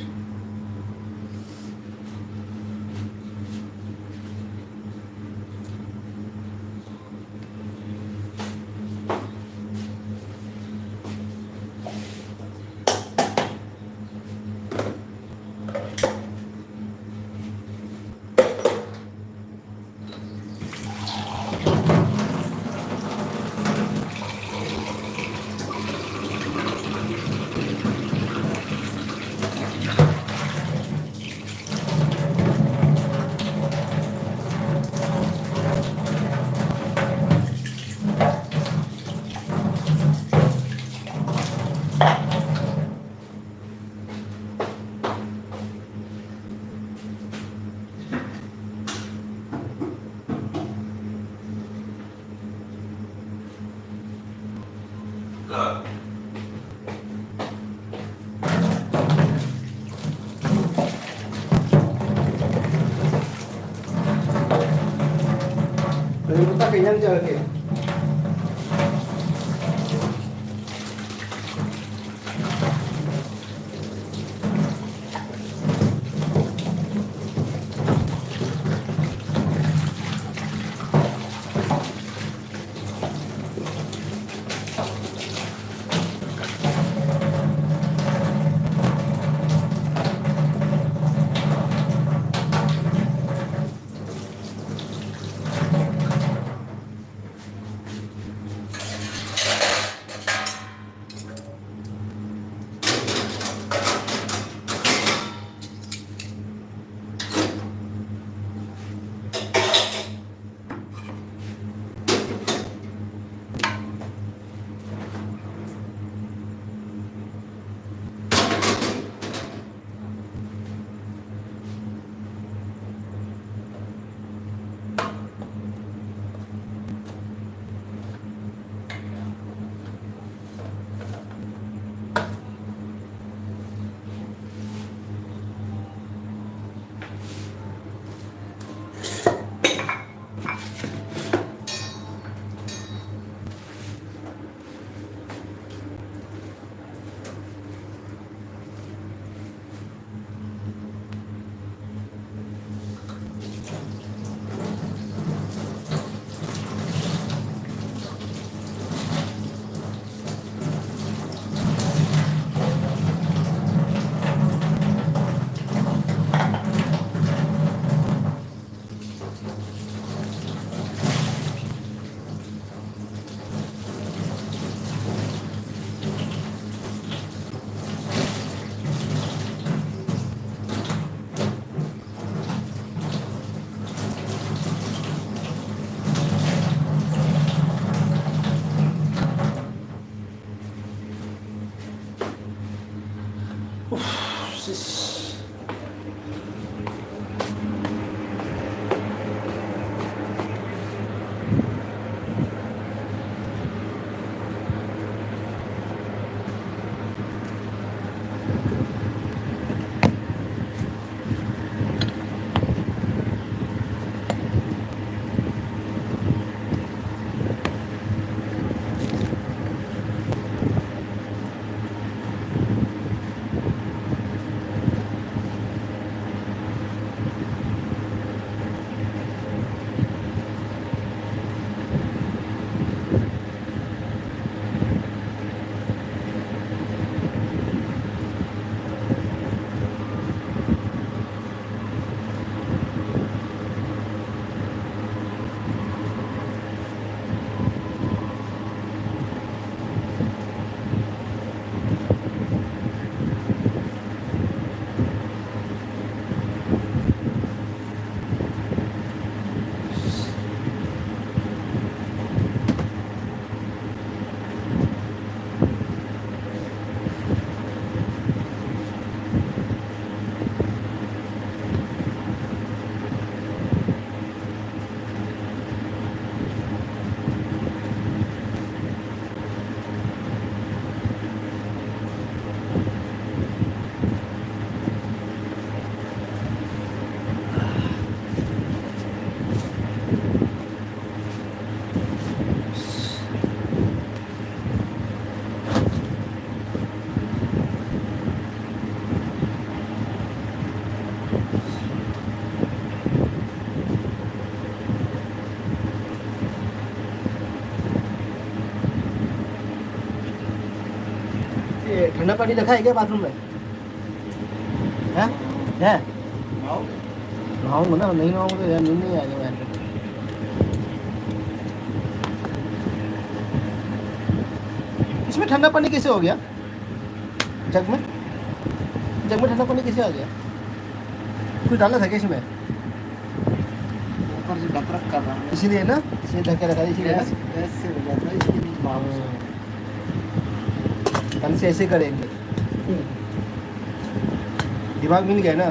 Premlata kenyang chưa kìa. ये ठंडा पानी रखा है क्या bathroom में? है? है? नहाऊंगा ना, नहीं नहाऊंगा तो यार नींद नहीं आएगा यार। इसमें ठंडा पानी कैसे हो गया? जग में ठंडा पानी कैसे आ गया? कुछ डाला था क्या इसमें? ऊपर से ढक रख कर रहा हूँ इसीलिए ना, इसलिए ढक के रखा है, इसीलिए ना। गैस से हो जाता है इसके बीच में कल से ऐसे करेंगे, दिमाग मिल गया ना।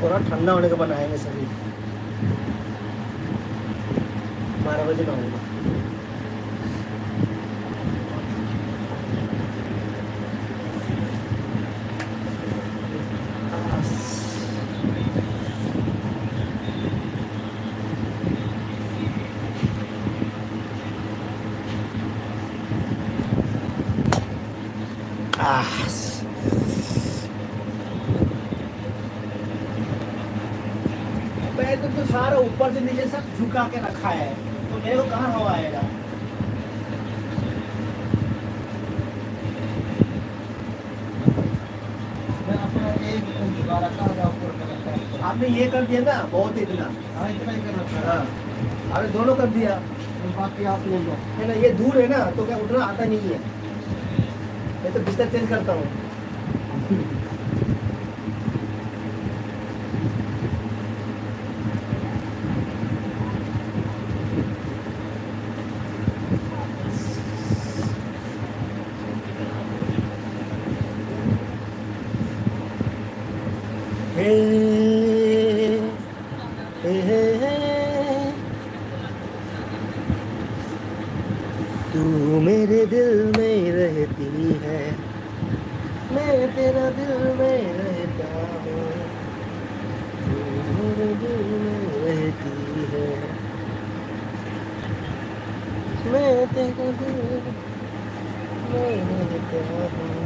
थोड़ा ठंडा होने के बनाएंगे सभी। 12 बजे नहाऊंगा। पैर तो सारा ऊपर से नीचे सब झुका के रखा है, तो मेरे को कहाँ हवा आएगा? मैं अपना एक झुका रखा है ऊपर का रखा है। आपने ये कर दिया ना, बहुत इतना। हाँ इतना ही कर रखा है। हाँ, अरे दोनों कर दिया। बाकी आप बोल दो। है ना, ये दूर है ना तो क्या उठना आता नहीं है, मैं तो बिस्तर चेंज करता हूँ। हे हे, तू मेरे दिल में रहती है, मैं तेरा दिल में रहता हूँ, तू मेरे दिल में रहती है, मैं तेरा दिल में रहता हूँ।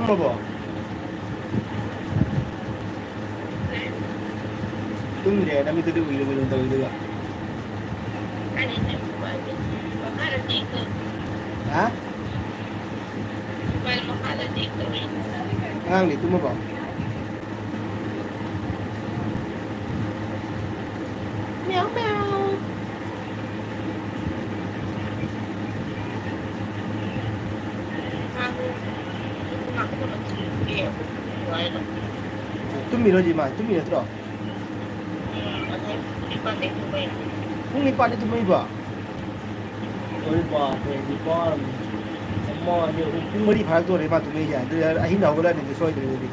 tumma tumre na mi tudu uyu uyu tahu juga. Hah? Ang ni tumma ba? Meow meow. Tumiro gì mà, tumiro thôi. Kung ipan itu may ba? Oi ba, di ba? Amma ni kung mari phak to re ma tu me ya. Tu ahin na hola ni tu soi de ni.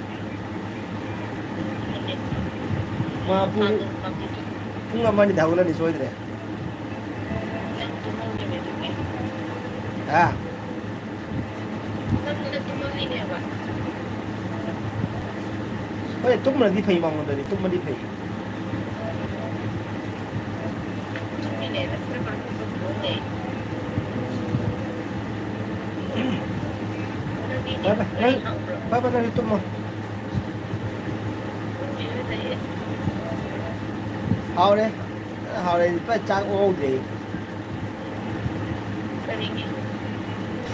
Ma kung amma ni da hola ni soi de. Ah. Oi, tum na di phai mang de ni, tum ma di phai. Ba na ito mo. Hao đấy, phải trang ô gì?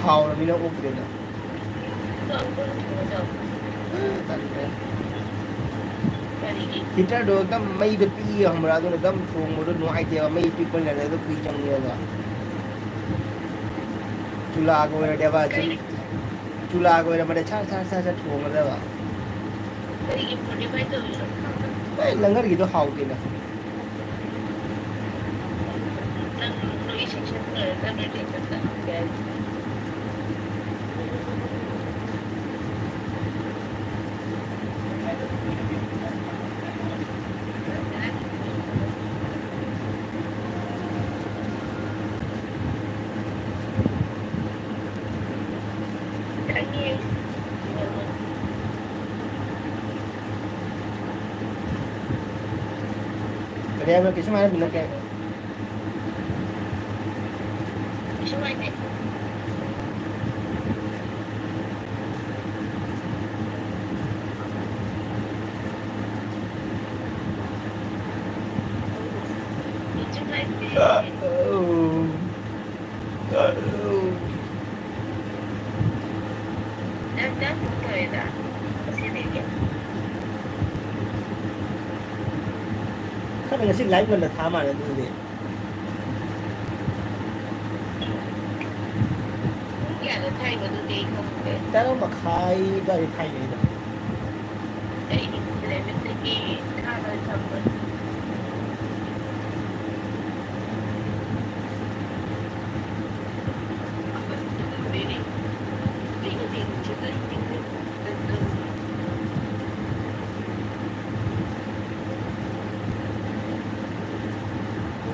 Hao là mình đâu ô gì nữa. Kita do kam mai de pi हमरा do dam thong mo do no ai te mai pi pon la do pi chang ye ga. Chula ko re de ba chula ko re ma de cha thong ra ba. Ai langar gi do hao ke na. Kaya em là cái số mai mình là cái số mai này số mai đang cười đã xin đi Kan ngasih live kan dah tama dah tu dia. nhà là thay mà tôi đi không được Tapi makai dari Thai ni dah. đấy thì để mình tự đi khá là xong rồi đi đi đi đi chứ đấy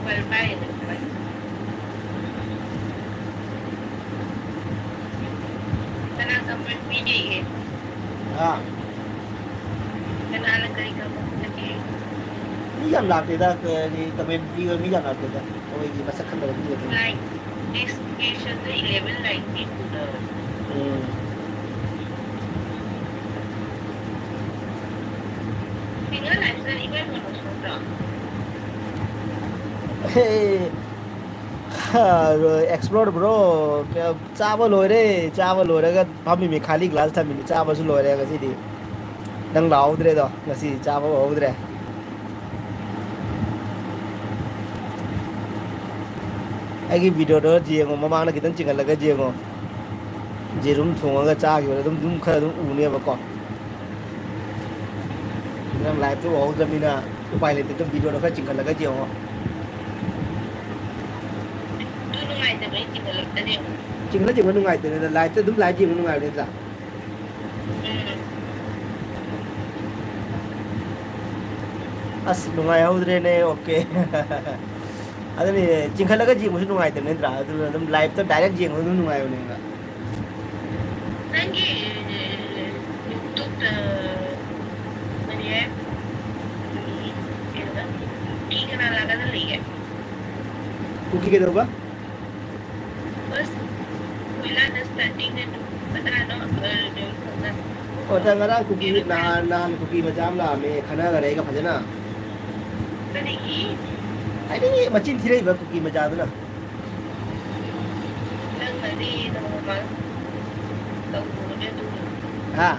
bay bay bay Karena sampai video Ah, karena ada kali kamu lagi ni jam lah kita ke di komen dia ni jam lah kita. Oh ini masa kan dah dia tu. like education the 11 like people the Hmm. tinggal lifestyle event mana sudah Hey. rồi explore bro cái चावल lồi đấy चावल lồi đấy cái हम भी खाली glass था mình चावल से lồi đấy cái gì đi đang lau đấy đó cái gì चावल lau đấy cái video đó riêng mà mang nó cái tên chừng là cái riêng mà jerum thùng cái cha kiểu đúng đúng khai đúng uống này mà còn đang live tôi bảo là mình à quay lại cái video đó cái chừng là cái riêng mà dulu mai the baik kita tadi chừng là chừng nó ngay từ live tôi đúng live chừng nó ngay đấy là as nungai haudrane okay adani chingkhalaga ji musu nungai tene dra adum live to direct ji ngun nungai one ga lagi YouTube the mana ya ini kena laga lagi ya kuki ke doba bus wala na starting na patra no ota ngara kuki na kuki majam la me khana ga re ga phajana tadi ai ni machin thire ba kuki majad na lang tadi normal tahu dia tu ha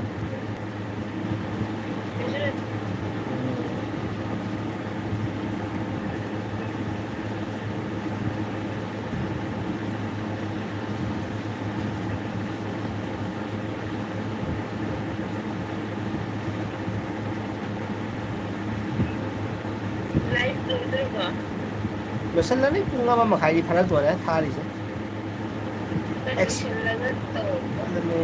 live tu tu losan la ni punga ma makhai di phanak to ra tha ri se laga tu adane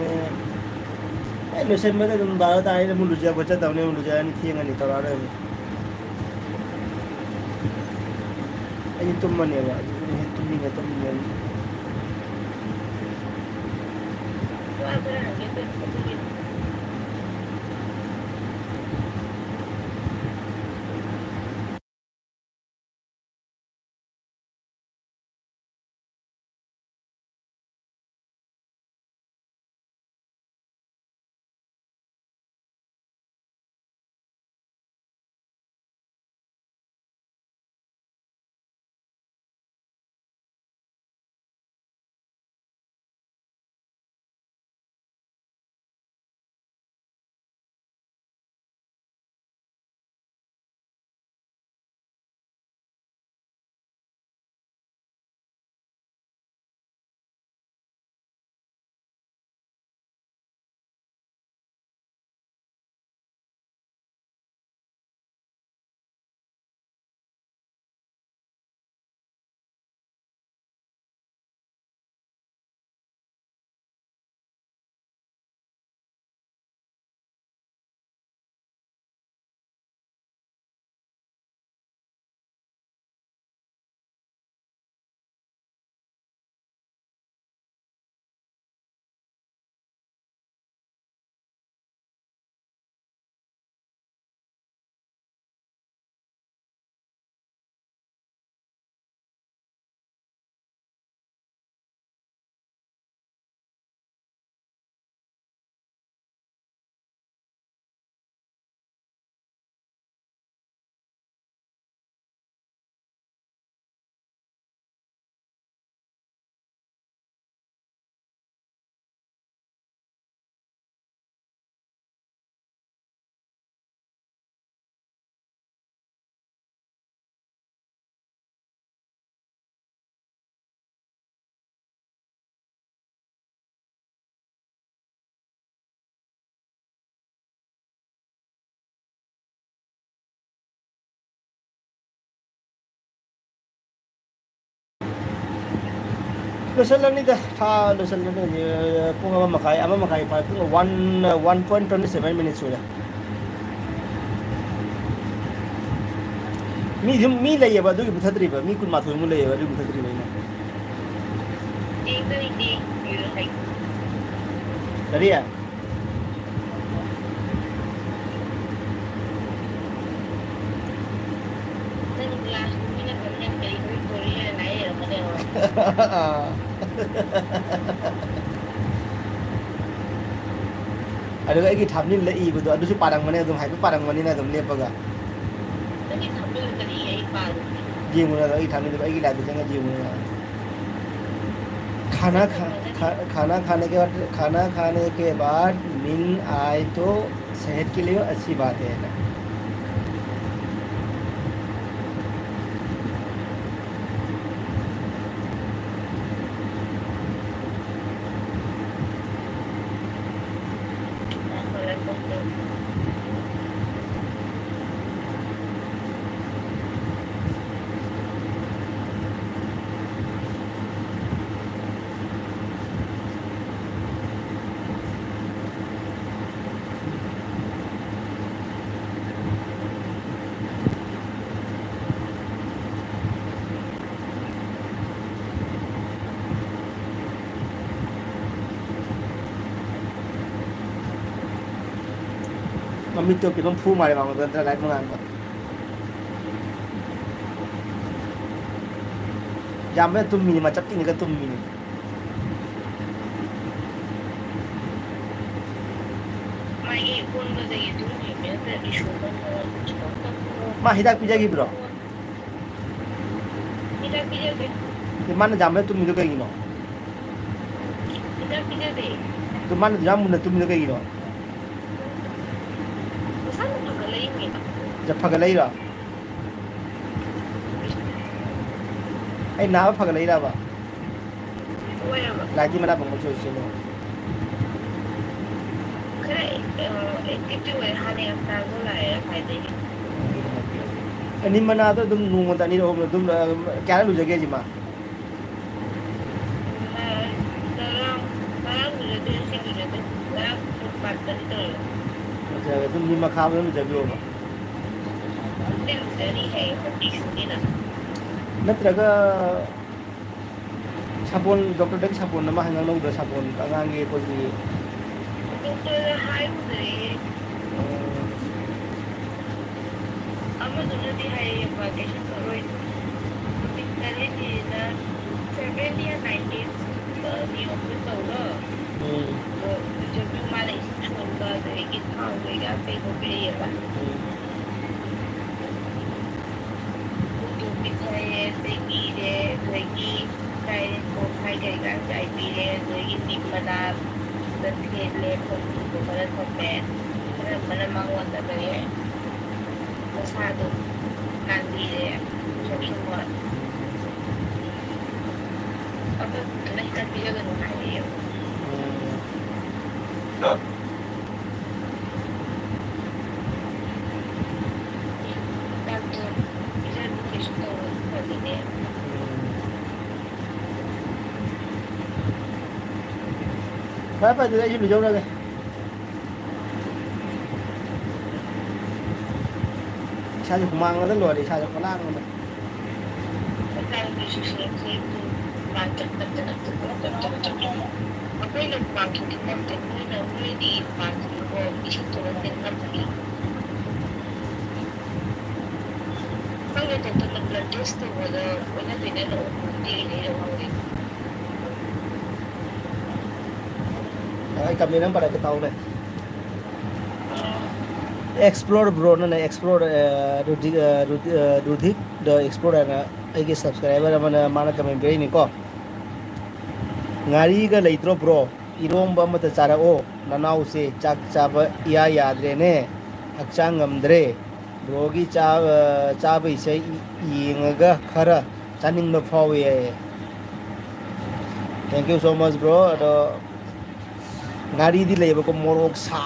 ai losan ma da dum ba ta ai mu luja bacha ta ne mu luja ni thienga ni to ra re ai tum ma ne ba ni tum ni ga tum ni tu ada gitu losallanida tha losallanida pung ama makai pa pung 1.27 minutes sura mi layeba du buthadri ba mi kun ma thoi mu layeba du buthadri ba ina Hindi, you like, dariya nang last minute kami kayo Korea na eh, madero. aduga igi thamnin la i budu adu su parang mane adum hai parang mani na adum lepaga Nang sabi ko kani ay paano. jimu na igi thamnin igi la janga jimu na खाना खाने के बाद नींद आए तो सेहत के लिए अच्छी बात है ना mami to kinom phu mare bang dan tra lai mangan ko jambe tum mini ma chap ting ka tum mini May ipon mo sa ito ni Mete, isupan mo. ma hidak pijagi bro Tidak pijak deh, di mana jambe tum mini ka gino tidak pijak deh. di mana jamu na tum mini ka gino Saan mo kalayin kita? jab phagalai ra ai na phagalai ra ba Wala ba? lagi mana bang so so Kaya, ito ay hali ang tago la ay pwede. ani mana to dum nu mata ni ro dum kya lu jage ji ma Parang gulo din siguro din. Parang pagpagda dito. jage dum ni ma kha lu jage ro ma Hindi, dari ay hindi na. natraga sabon doctor dek sabon nama hangang nong da sabon angang ge ko ni Ito na hay mo dali. Ama doon di hay bagay siya pero ito. Dali di na 70 and 90s di office daw na. So, jab yung malay sa chunga dali kitang way ka pay ko pili ba. Tubig kaya lagi de lagi kaya ko kaya kaya pili lagi di mana dan kele ko para sa pet. Para malamang wala dali. Masyado kandi de sa chunga. Apa nakita pila ganun kaya. Tanto isa education to pwede na. pa de ju lu jong ra ge sa ju mang na lo de sa ju lang na Pagkain ko susunod sa ito, magic na ako yung nag-banking din natin mo na hindi banking ko, isang tulad din natin. Pag ito nag-blood test, wala pinanood, hindi nilawang din. ai kam ni nam para ke tau ne explore bro na explore rudhik the explore na ai ge subscriber mana mana comment be ni ko ngari ga leitro bro iromba mata chara o nanau se chak chaba ya yadre ne akchang amdre bro gi cha bai se yinga khara chaning ma phawe thank you so much bro ngari di leba ko morok sa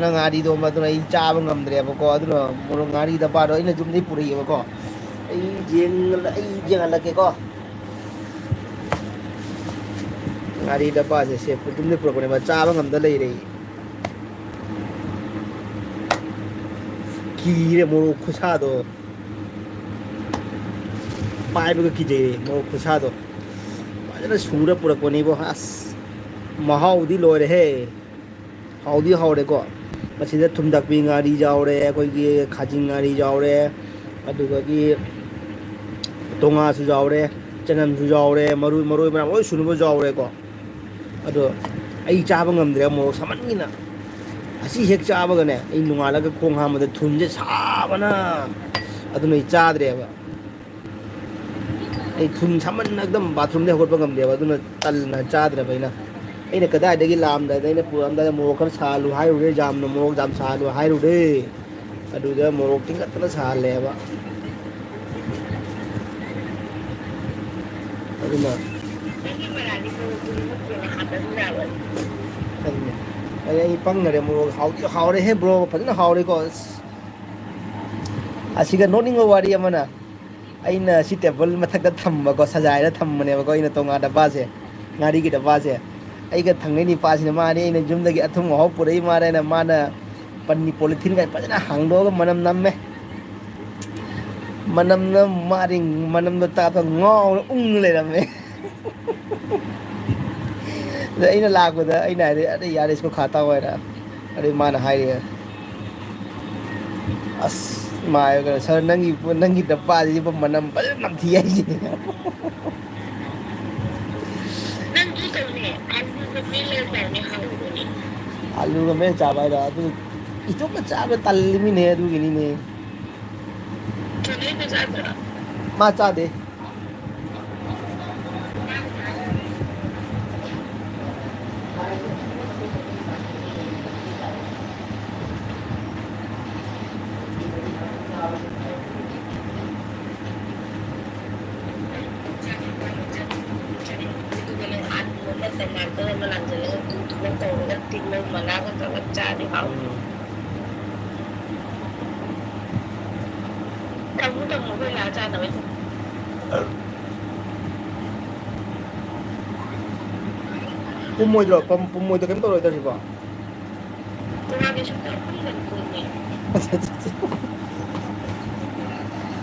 na ngari do ma do ai cha ba ngamdre ba ko adu morok ngari da ba do ina jum dei puri ba ko ai jeng la ke ko ꯉꯥꯔꯤ ꯗꯕꯥꯁꯦ ꯁꯦꯞ ꯌꯨꯝꯗ ꯄꯨꯔꯛꯄꯅꯦꯕ ꯆꯥꯕ ꯉꯝꯗ ꯂꯩꯔꯦ ꯀꯤꯔꯦ ꯃꯣꯔꯣꯛ ꯈꯨꯁꯥꯗꯣ पाइबगा किजे मो खुसादो फजन सूरा पुरक्पनिबो अस महाउदी लोरे हे हाउदी हाउरेको मसिदा थुमदकपी गारी जावरे कोइगी खाजिंग गारी जावरे अदुगगी तोंगासु जावरे चनमसु जावरे मरु मरु मरा ओइ सुनुबो जावरेको अदो आई चाबा ngamdre मो समनगिना असी हेक चाबगने आई नुंगालगा खोंग हामदा थुनजे साबना अदुनै चाद्रेबा आई थुन सामन एकदम बाथरूम दे होगटबा ngamदेबा अदुना तलना चाद्रेबा इना अने कदाइदगी लामदा अने पुरमदा मोरok खर सालु हाइरुरे जामनो मोरok जाम सालु हाइरुरे अदुदा मोरok तिंगतना सालेबा अदुना अरे पंगरे मोरok हाउदी हाउरे हे ब्रो फजना हाउरे को असिगा नोनिंग वारी अमना अइना सि टेबल मथक थम्बको सजायरा थम्मनेबको अइना तोंगा डब्बासे गाड़ी की डब्बासे अइगा थंगैनि पासिना माने अइना जुमदगी अथुम हाउ पुरै मारेना माना पन्नी पॉलिथीन का फजना हांगदोगा मनम नम्मे मनम न मारिंग मनम द ता ngau ung लेरमे अइना लागोदा अइना अरे यार इसको खाता हुआ है अरे माना हाय अस मायगा सर नंगी नंगी डब्बा जी मनम बल नम थी आई जी नंगी तने आलू को मिले तने हाउनी आलू का मैं चाबा रा तू इतो का चाबा तल्ली ने दू गिनी ने चले तो जाता मा चा दे kamu tuh mau belajar tapi पुमोय दो पुमोय तो केम तो रोइदर सिबा tuh ada sudah pun dan punya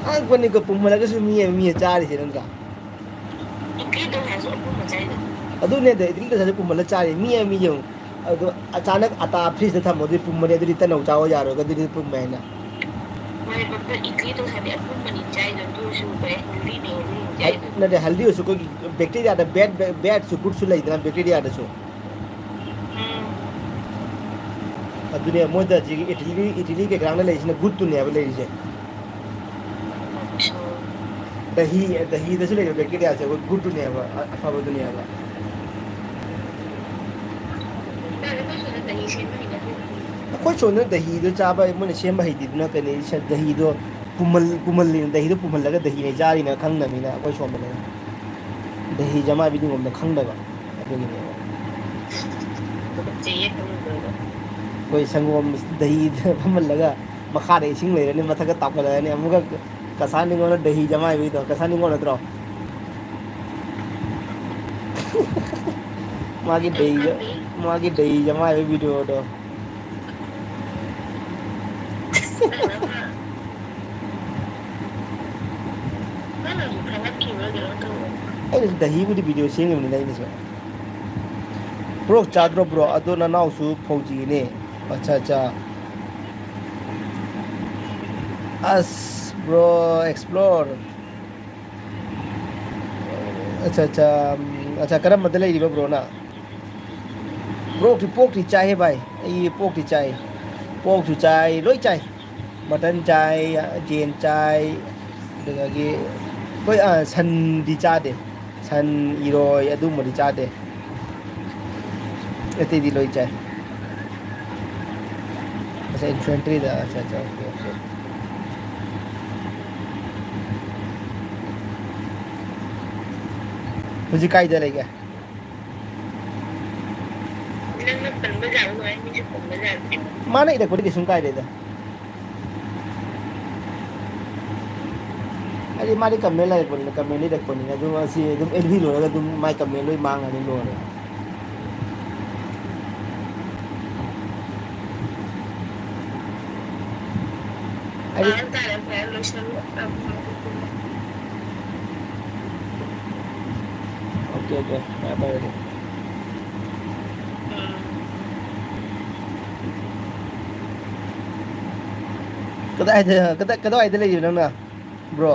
ang kwani ko pumala ka sumi mi चारी से नंगा itu tuh harus aku mencari अदु ने दे इतनी तो पुमला चारी मी जो अदु अचानक अता फ्रिज थे थमो दे पुमरे दु तन उचाओ यारो का दु पुमेना मैं बता itu tuh hari aku mencari dan tuh supaya huli nih ना दे हल्दी उसको कोई बैक्टीरिया दा बैड बैड सु गुड सु लै इतना बैक्टीरिया दा सु अदु ने मोदा जी इटली के ग्रांड ले इसने गुड तु ने अब ले जे दही दसु ले बैक्टीरिया से गुड तु ने अब अफा दुनिया अब कोई सोने दही दो चाबा मन सेम भाई दिदना कने दही दो पुमल दही दो पुमल लगा दही ने जारी ना खंग नमीना कोई सोम ने दही जमा भी दुम ना खंग दगा अदुगी ने कोई संगोम दही पुमल लगा मखा दे सिंग ले ने मथक ताप ले ने अमुगा कसानी गोना दही जमा भी तो कसानी गोना त्रो मागी दही जमा वीडियो तो अरे दही बुदी वीडियो सेंग में नहीं निसो ब्रो चाद्रो ब्रो अदो ना नाउसु फौजी ने अच्छा अच्छा अस ब्रो एक्सप्लोर अच्छा अच्छा अच्छा करम मत ले ब्रो ना ब्रो की पोक की चाय भाई ये पोक की चाय पोक की चाय लोई चाय मटन चाय जेन चाय दगी कोई सन दी चादे सन इरोय अदु मदि चादे एते दी लोई चाय अच्छा इन्फेंट्री दा अच्छा अच्छा ओके ओके मुझे काई दे लेगा माने इधर कोई किस्म का इधर अरे मारी कमेला एक बोलने कमेली देख पनी ना जो ऐसी एकदम एलवी लो लगा तुम माई कमेलो ही मांग आने लो ꯑꯩꯗꯤ ꯇꯥꯔꯦ ꯐꯔꯦ ꯂꯣꯏꯁꯜꯂꯣ ꯑꯣꯀꯦ ꯑꯣꯀꯦ ꯐꯔꯦ ꯐꯔꯦ ꯑꯗꯨꯗꯤ ꯀꯗꯥꯏꯗ ꯂꯩꯔꯤꯅꯣ ꯅꯪꯅ ꯕ꯭ꯔꯣ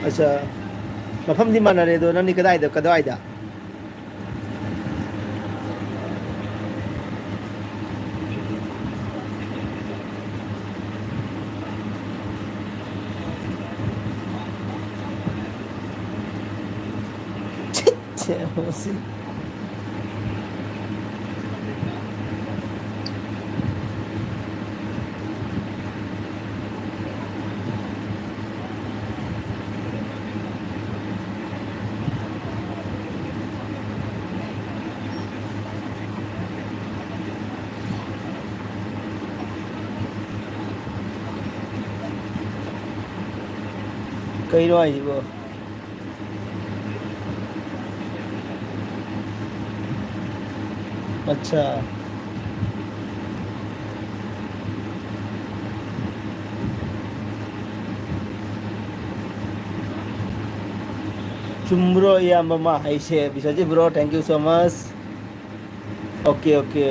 ꯑꯠꯆꯥ ꯃꯐꯝꯗꯤ ꯃꯥꯟꯅꯔꯦ ꯑꯗꯣ ꯅꯪꯗꯤ ꯀꯗꯥꯏꯗ ꯁꯤ ꯀꯩꯅꯣ ꯍꯥꯏꯁꯤꯕꯣ ꯑꯠꯆꯥ ꯆꯨꯝꯕ꯭ꯔꯣ ꯏꯌꯥꯝꯕ ꯑꯃ ꯍꯩꯁꯦ ꯕꯤꯁꯣꯖꯤꯠ ꯕ꯭ꯔꯣ ꯊꯦꯡꯛ ꯌꯨ ꯁꯣ ꯃꯁ ꯑꯣꯀꯦ ꯑꯣꯀꯦ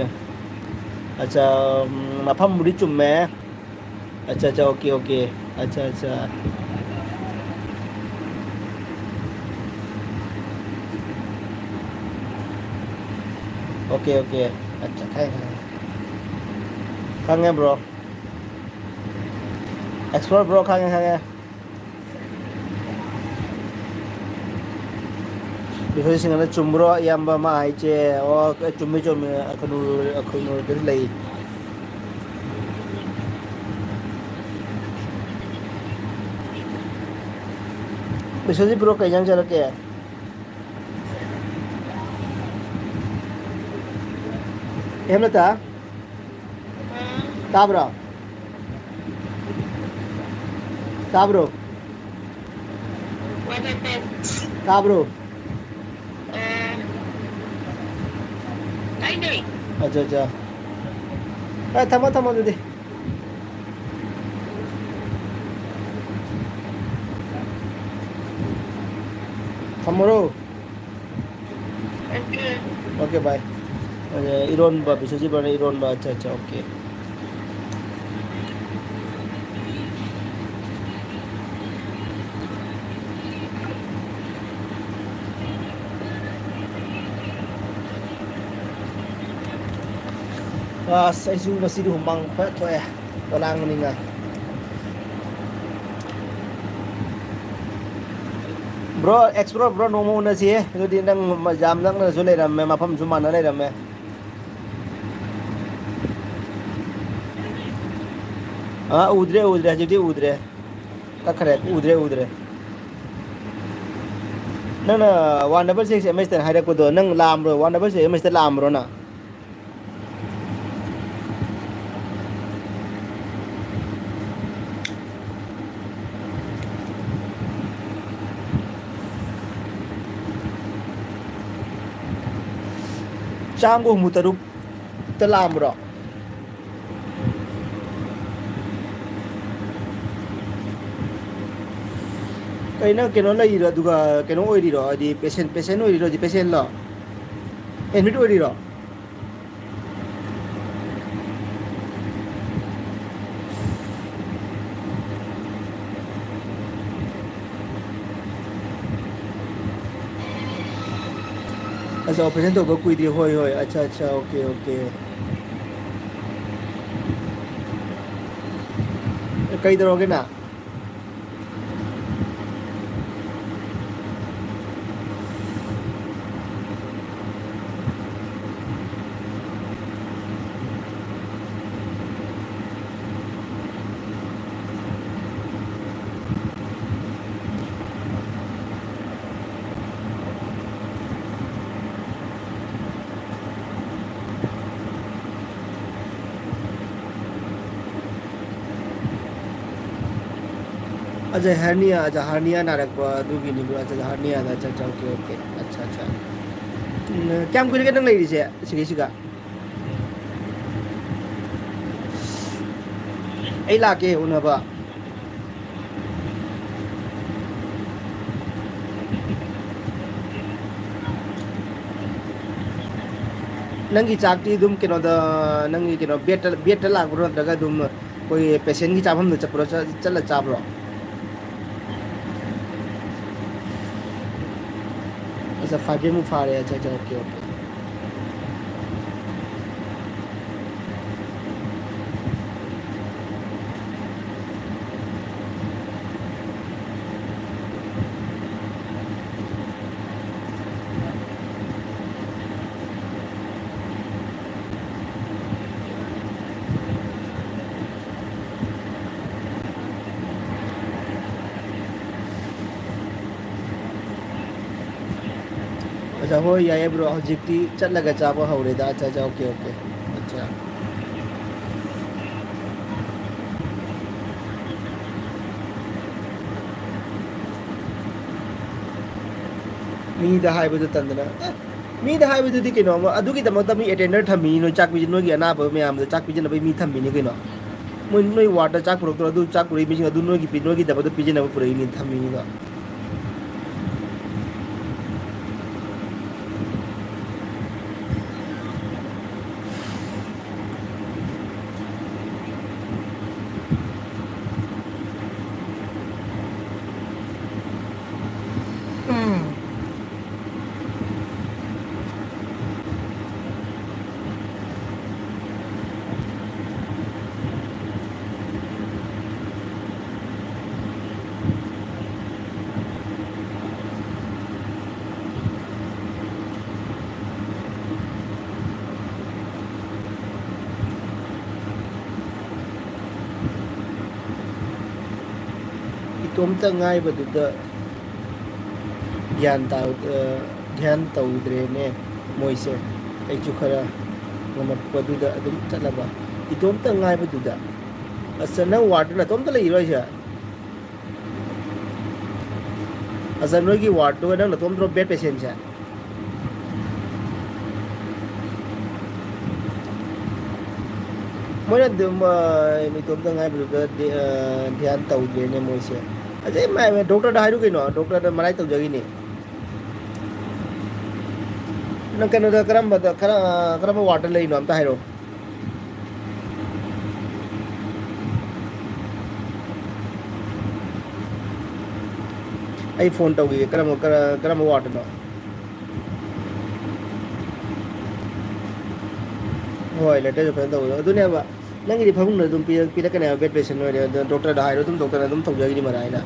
ꯑꯠꯆꯥ ꯃꯐꯝꯕꯨꯗꯤ ꯆꯨꯝꯃꯦ ꯑꯠꯆꯥ ꯑꯠꯆꯥ ꯑꯣꯀꯦ ꯑꯣꯀꯦ ꯑꯠꯆꯥ ꯑꯠꯆꯥ ꯑꯣꯀꯦ ꯑꯣꯀꯦ ꯑꯠꯆꯥ ꯈꯪꯉꯦ ꯕ꯭ꯔꯣ ꯑꯦꯛꯁꯄ꯭ꯂꯣꯔ ꯕ꯭ꯔꯣ ꯈꯪꯉꯦ ꯕꯤꯁꯣꯖꯤꯠ ꯆꯨꯝꯕ꯭ꯔꯣ ꯏꯌꯥꯝꯕ ꯑꯃ ꯍꯥꯏꯁꯦ ꯑꯣ ꯆꯨꯝꯃꯤ ꯆꯨꯝꯃꯤ ꯑꯈꯣꯏꯅꯨꯔꯗꯁꯨ ꯂꯩ ꯕꯤꯁꯣꯖꯤꯠ ꯕ꯭ꯔꯣ ꯀꯩ ꯏꯟꯖꯥꯡ ꯆꯥꯔꯛꯀꯦ ꯍꯦꯝꯂතා ꯇꯥꯕ꯭ꯔꯣ ꯇꯥꯕ꯭ꯔꯣ What happened? ꯇꯥꯕ꯭ꯔꯣ Tayo ꯑꯠꯆꯥ ꯑꯠꯆꯥ ꯊꯝꯃꯣ ꯑꯗꯨꯗꯤ ꯊꯝꯃꯣꯔꯣ Okay. ओके बाय इरोनबा बिसोजी बने इरोनबा अच्छा अच्छा ओके ꯑꯁ ꯑꯩꯁꯨ ꯉꯁꯤꯗꯤ ꯍꯨꯃꯥꯡ ꯐꯖ ꯊꯣꯛꯑꯦ ꯄꯣꯂꯥꯡꯕꯅꯤꯅ ꯕ꯭ꯔꯣ ꯑꯦꯛꯁꯄ꯭ꯂꯣꯔ ꯕ꯭ꯔꯣ ꯅꯣꯡꯃ ꯎꯅꯁꯤ ꯑꯗꯨꯗꯤ ꯅꯪ ꯌꯥꯝ ꯅꯛꯅꯁꯨ ꯂꯩꯔꯝꯃꯦ ꯃꯐꯝꯁꯨ ꯃꯥꯟꯅ ꯂꯩꯔꯝꯃꯦ ꯎꯗ꯭ꯔꯦ ꯍꯧꯖꯤꯛꯇꯤ ꯎꯗ꯭ꯔꯦ ꯀꯛꯈ꯭ꯔꯦ ꯎꯗ꯭ꯔꯦ ꯅꯪꯅ 166 ꯑꯦꯝ ꯑꯦꯁꯇꯅ ꯍꯥꯏꯔꯛꯄꯗꯣ ꯅꯪ ꯂꯥꯛꯑꯝꯕ꯭ꯔꯣ 166 ꯑꯦꯝ ꯑꯦꯁꯇ ꯂꯥꯛꯑꯝꯕ꯭ꯔꯣ ꯅꯪ ꯆꯥꯝꯃꯒ ꯍꯨꯝꯐꯨꯇꯔꯨꯛꯇ ꯂꯥꯛꯑꯝꯕ꯭ꯔꯣ ꯀꯩꯅꯣ ꯀꯩꯅꯣ ꯂꯩꯔꯤꯔꯣ ꯑꯗꯨꯒ ꯀꯩꯅꯣ ꯑꯣꯏꯔꯤꯔꯣ ꯍꯥꯏꯗꯤ ꯄꯦꯁꯦꯟ ꯑꯣꯏꯔꯤꯔꯣ ꯍꯥꯏꯗꯤ ꯄꯦꯁꯦꯟꯂꯣ ꯑꯦꯗꯃꯤꯠ ꯑꯣꯏꯔꯤꯔꯣ ꯑꯆꯥ ꯑꯣꯄꯔꯦꯁꯟ ꯇꯧꯕ ꯀꯨꯏꯗ꯭ꯔꯤ ꯍꯣꯏ ꯍꯣꯏ ꯑꯠꯆꯥ ꯑꯠꯆꯥ ꯑꯣꯀꯦ ꯑꯣꯀꯦ ꯀꯩꯗꯧꯔꯒꯦ ꯅꯪ अच्छा हर्निया अच्छा हर्निया नारक दुगी निबो अच्छा हर्निया दा अच्छा अच्छा ओके ओके अच्छा अच्छा क्या हम कुछ नंग लेरी से सिगी सिगा ai lake unaba nangi chakti dum kino da nangi kino betal lag bro daga dum koi patient ki chapam da chapro chala chabro asa 5 mu fare acha acha okay okay अच्छा हो याय bro hojikti chatlaga chaba hore da acha acha okay okay acha mi da hai bu tandana mi da hai bu di kino adu ki da mi attender thami no chak bi no gi ana ba me am da chak bi na ba mi thami ni kino moi noi water chak pro to adu chak puri mi adu no gi pi no gi da ba pi jina ba puri ni thami ni da itomta ngai ba du da gyan ta gyan taudre ne moise ai chu khara ngamat padu da adum chalaba itomta ngai ba du da asana ward na tomta le iro sha asan noi gi ward do na tom drop bed patient cha moina dum itomta ngai ba du da dhyan taudre ne moise ajay mai doctor da hairu kino doctor da marai tau jagi ni nang kano da karam water lai no am ta hairu ai phone tau gi karam water no hoi letter jo pen tau dunia ba nang gi phang na dum pi da kana bed patient no doctor da hairu dum doctor dum tau jagi ni marai na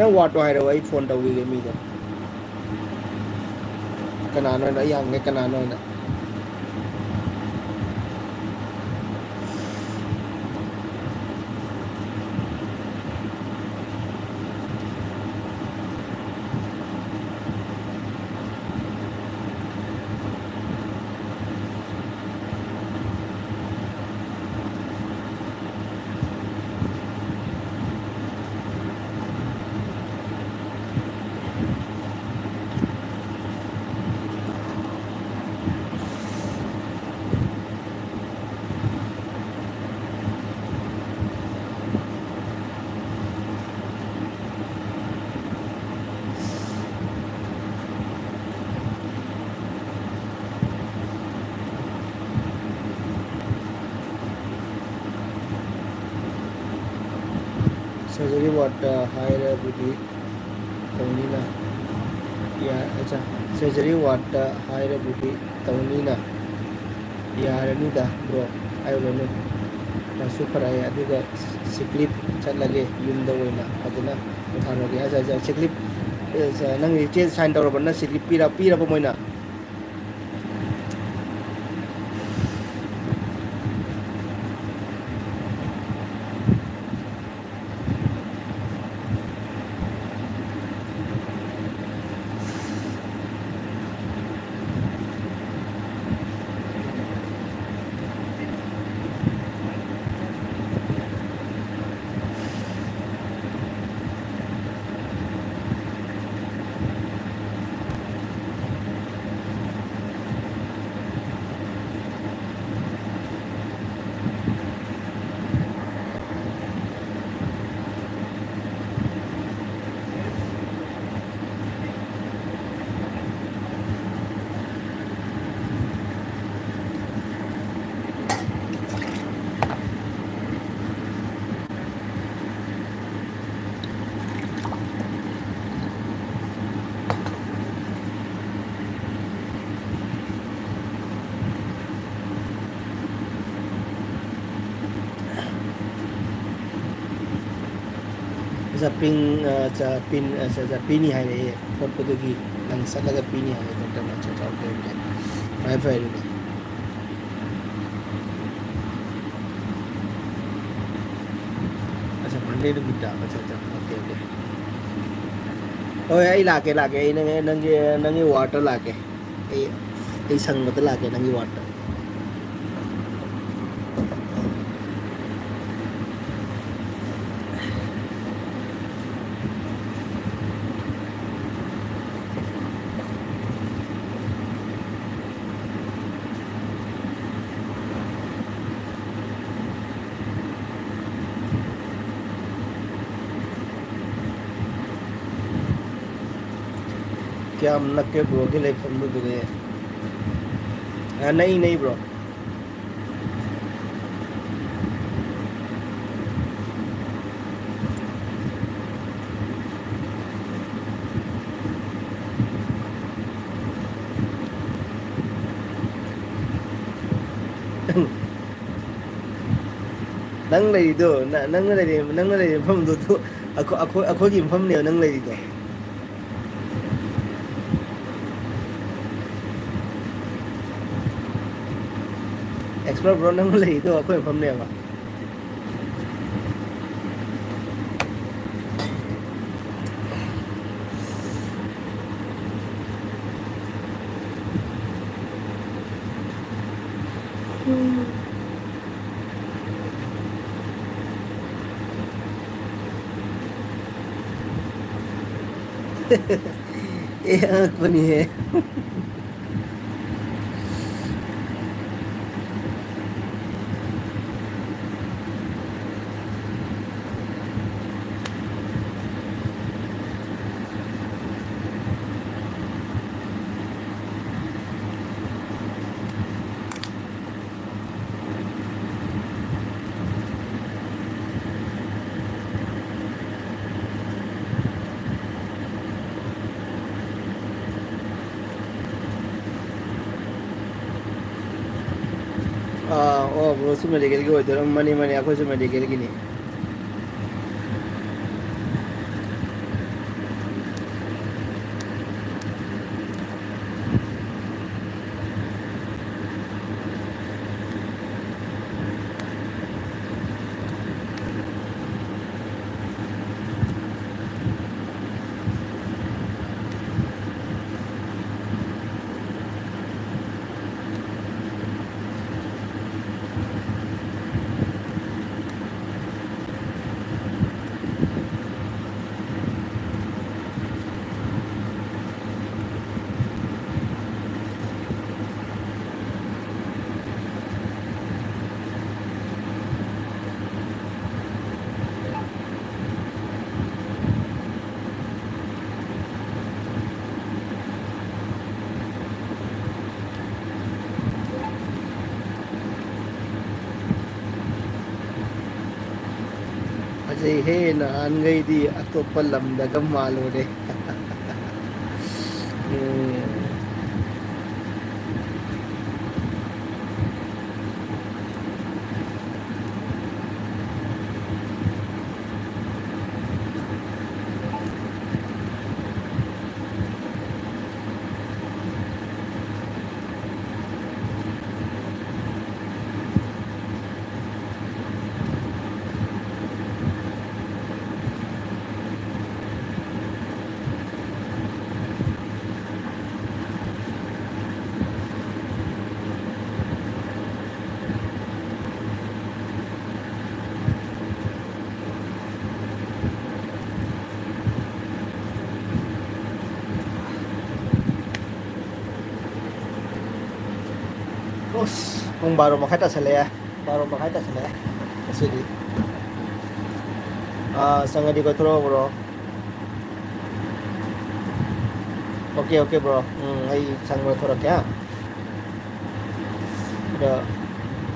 nang water hairu ai phone tau gi mi da kana no na yang nge kana no na surgery what higher budi tauni na ya acha surgery what higher budi tauni na ya ni da bro ayo no na super ay aduga siklip chat lage yum da oina aduna uthano ge aja aja siklip nang che sign tawra banna siklip pira ba moina จะปิงจะปินจะปีนี่ให้เลยพอดประตูกีนั่งสัตว์แล้วก็ปีนี่ให้ดอกเตอร์มาจะโอเคโอเคไฟดูดิअच्छा Monday तो बिटा अच्छा अच्छा okay okay ओए आई लाके आई नंगे water लाके आई संग मत लाके नंगे वाटर क्या हम नक्के ब्रो के लिए फोन दे गए नहीं नहीं bro nang lay do nang lay pham do to ako gi pham ne nang lay do explore bro nang lay do ako pham ne ba ako ni hai oh bro su medical ki hoy to mani ako su medical ki ni ajay he na an gai di atoppa lamdaga malore Bos, kung baru makita sila ya. Baru makita sila ya. Kasi di. Sanga di ko throw bro. Okay bro. Ay sang mo throw kya. Rồi.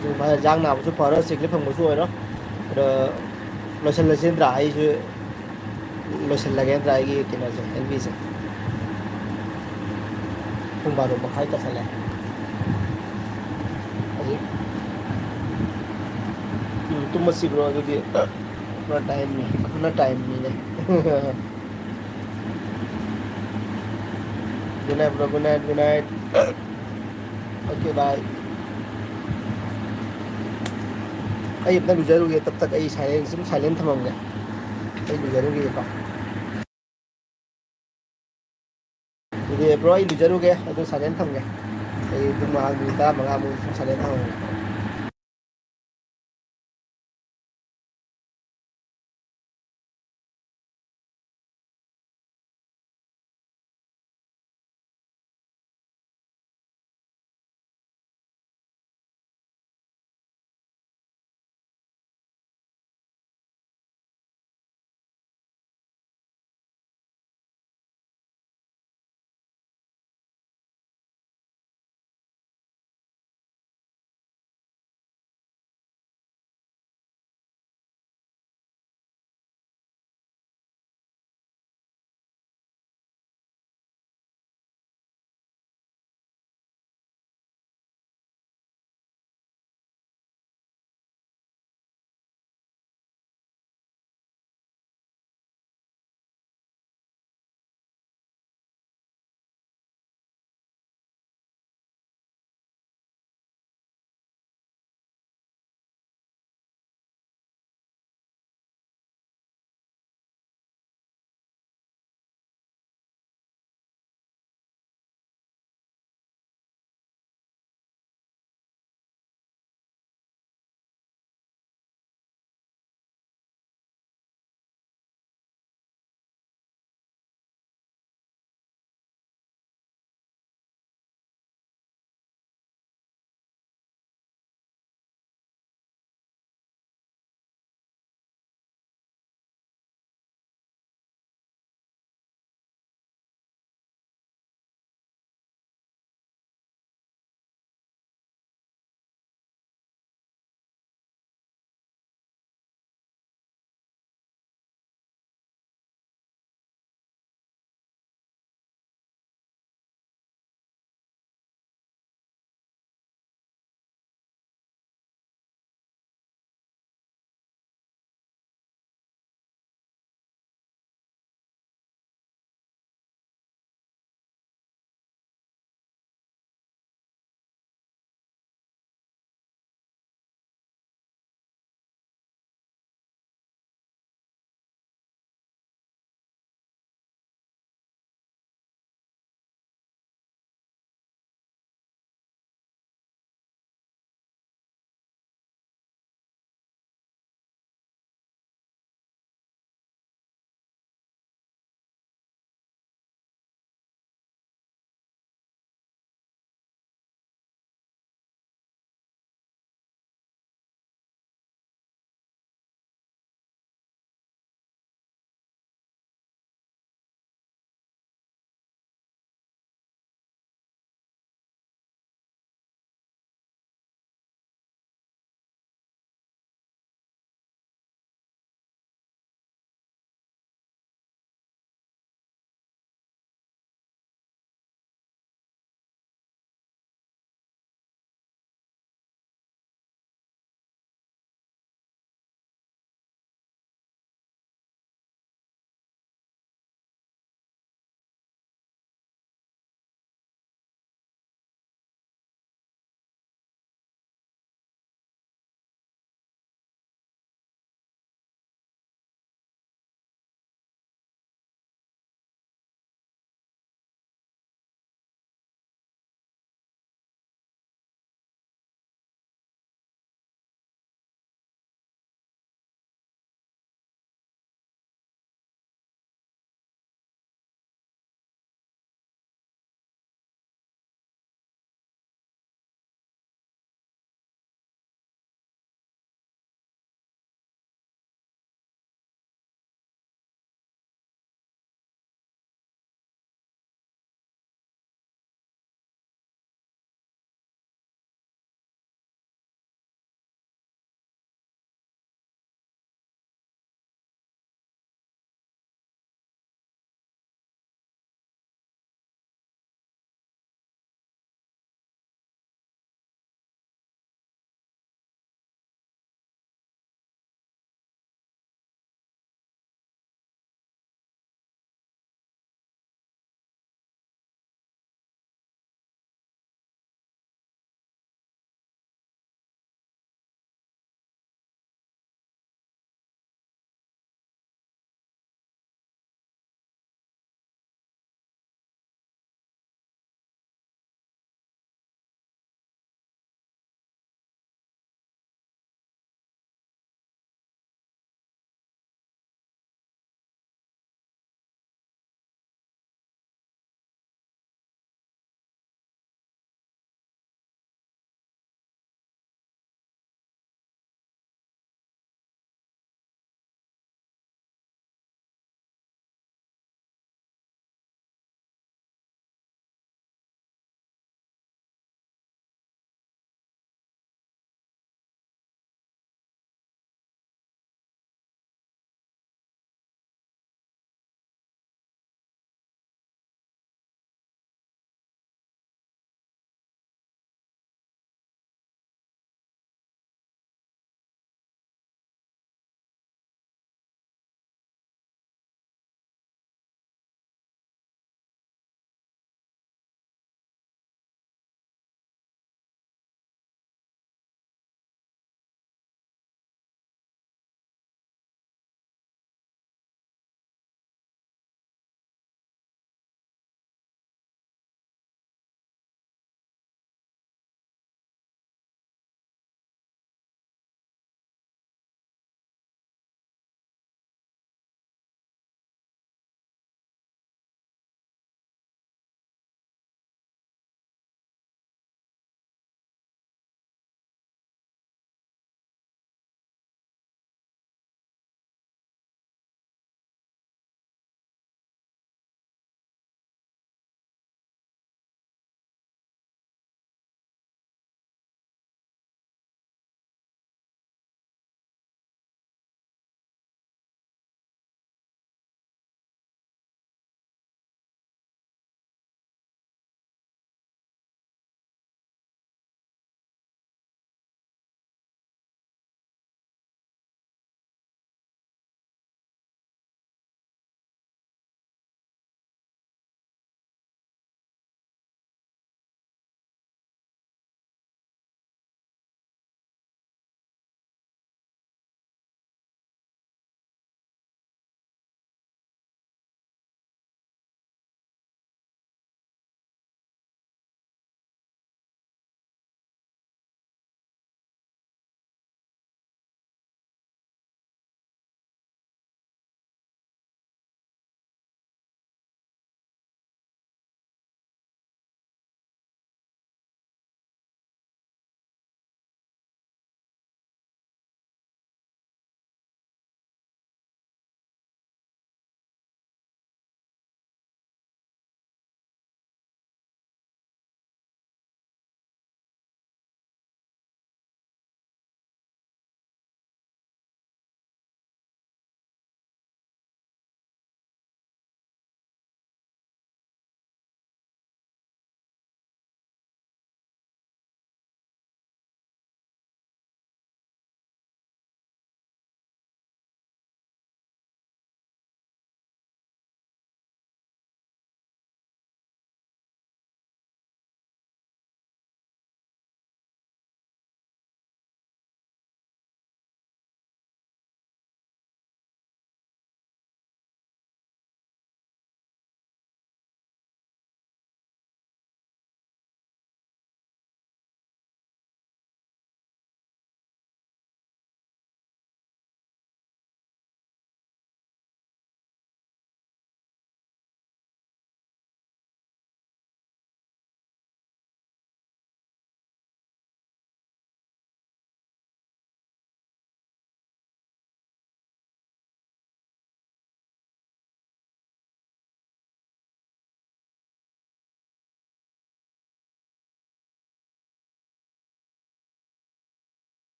Chúng ta giang nào chút phở đó xịt clip không có xuôi đó. Rồi lotion là xin dry chứ. Lotion là cái dry cái nào chứ. LV से. Kung baru makita sila. तुम मत सी bro जो अपना time नहीं, अपना time नहीं है। Good night bro, good night, good night. Okay bye. अई अपना लुजरूगे तब तक अई साइलेंट थमंगे। अई लुजरूगे को ब्रो, अई लुजरूगे अदु साइलेंट थमगे। अई तुम मा मिनिट 15 साइलेंट थमंगे।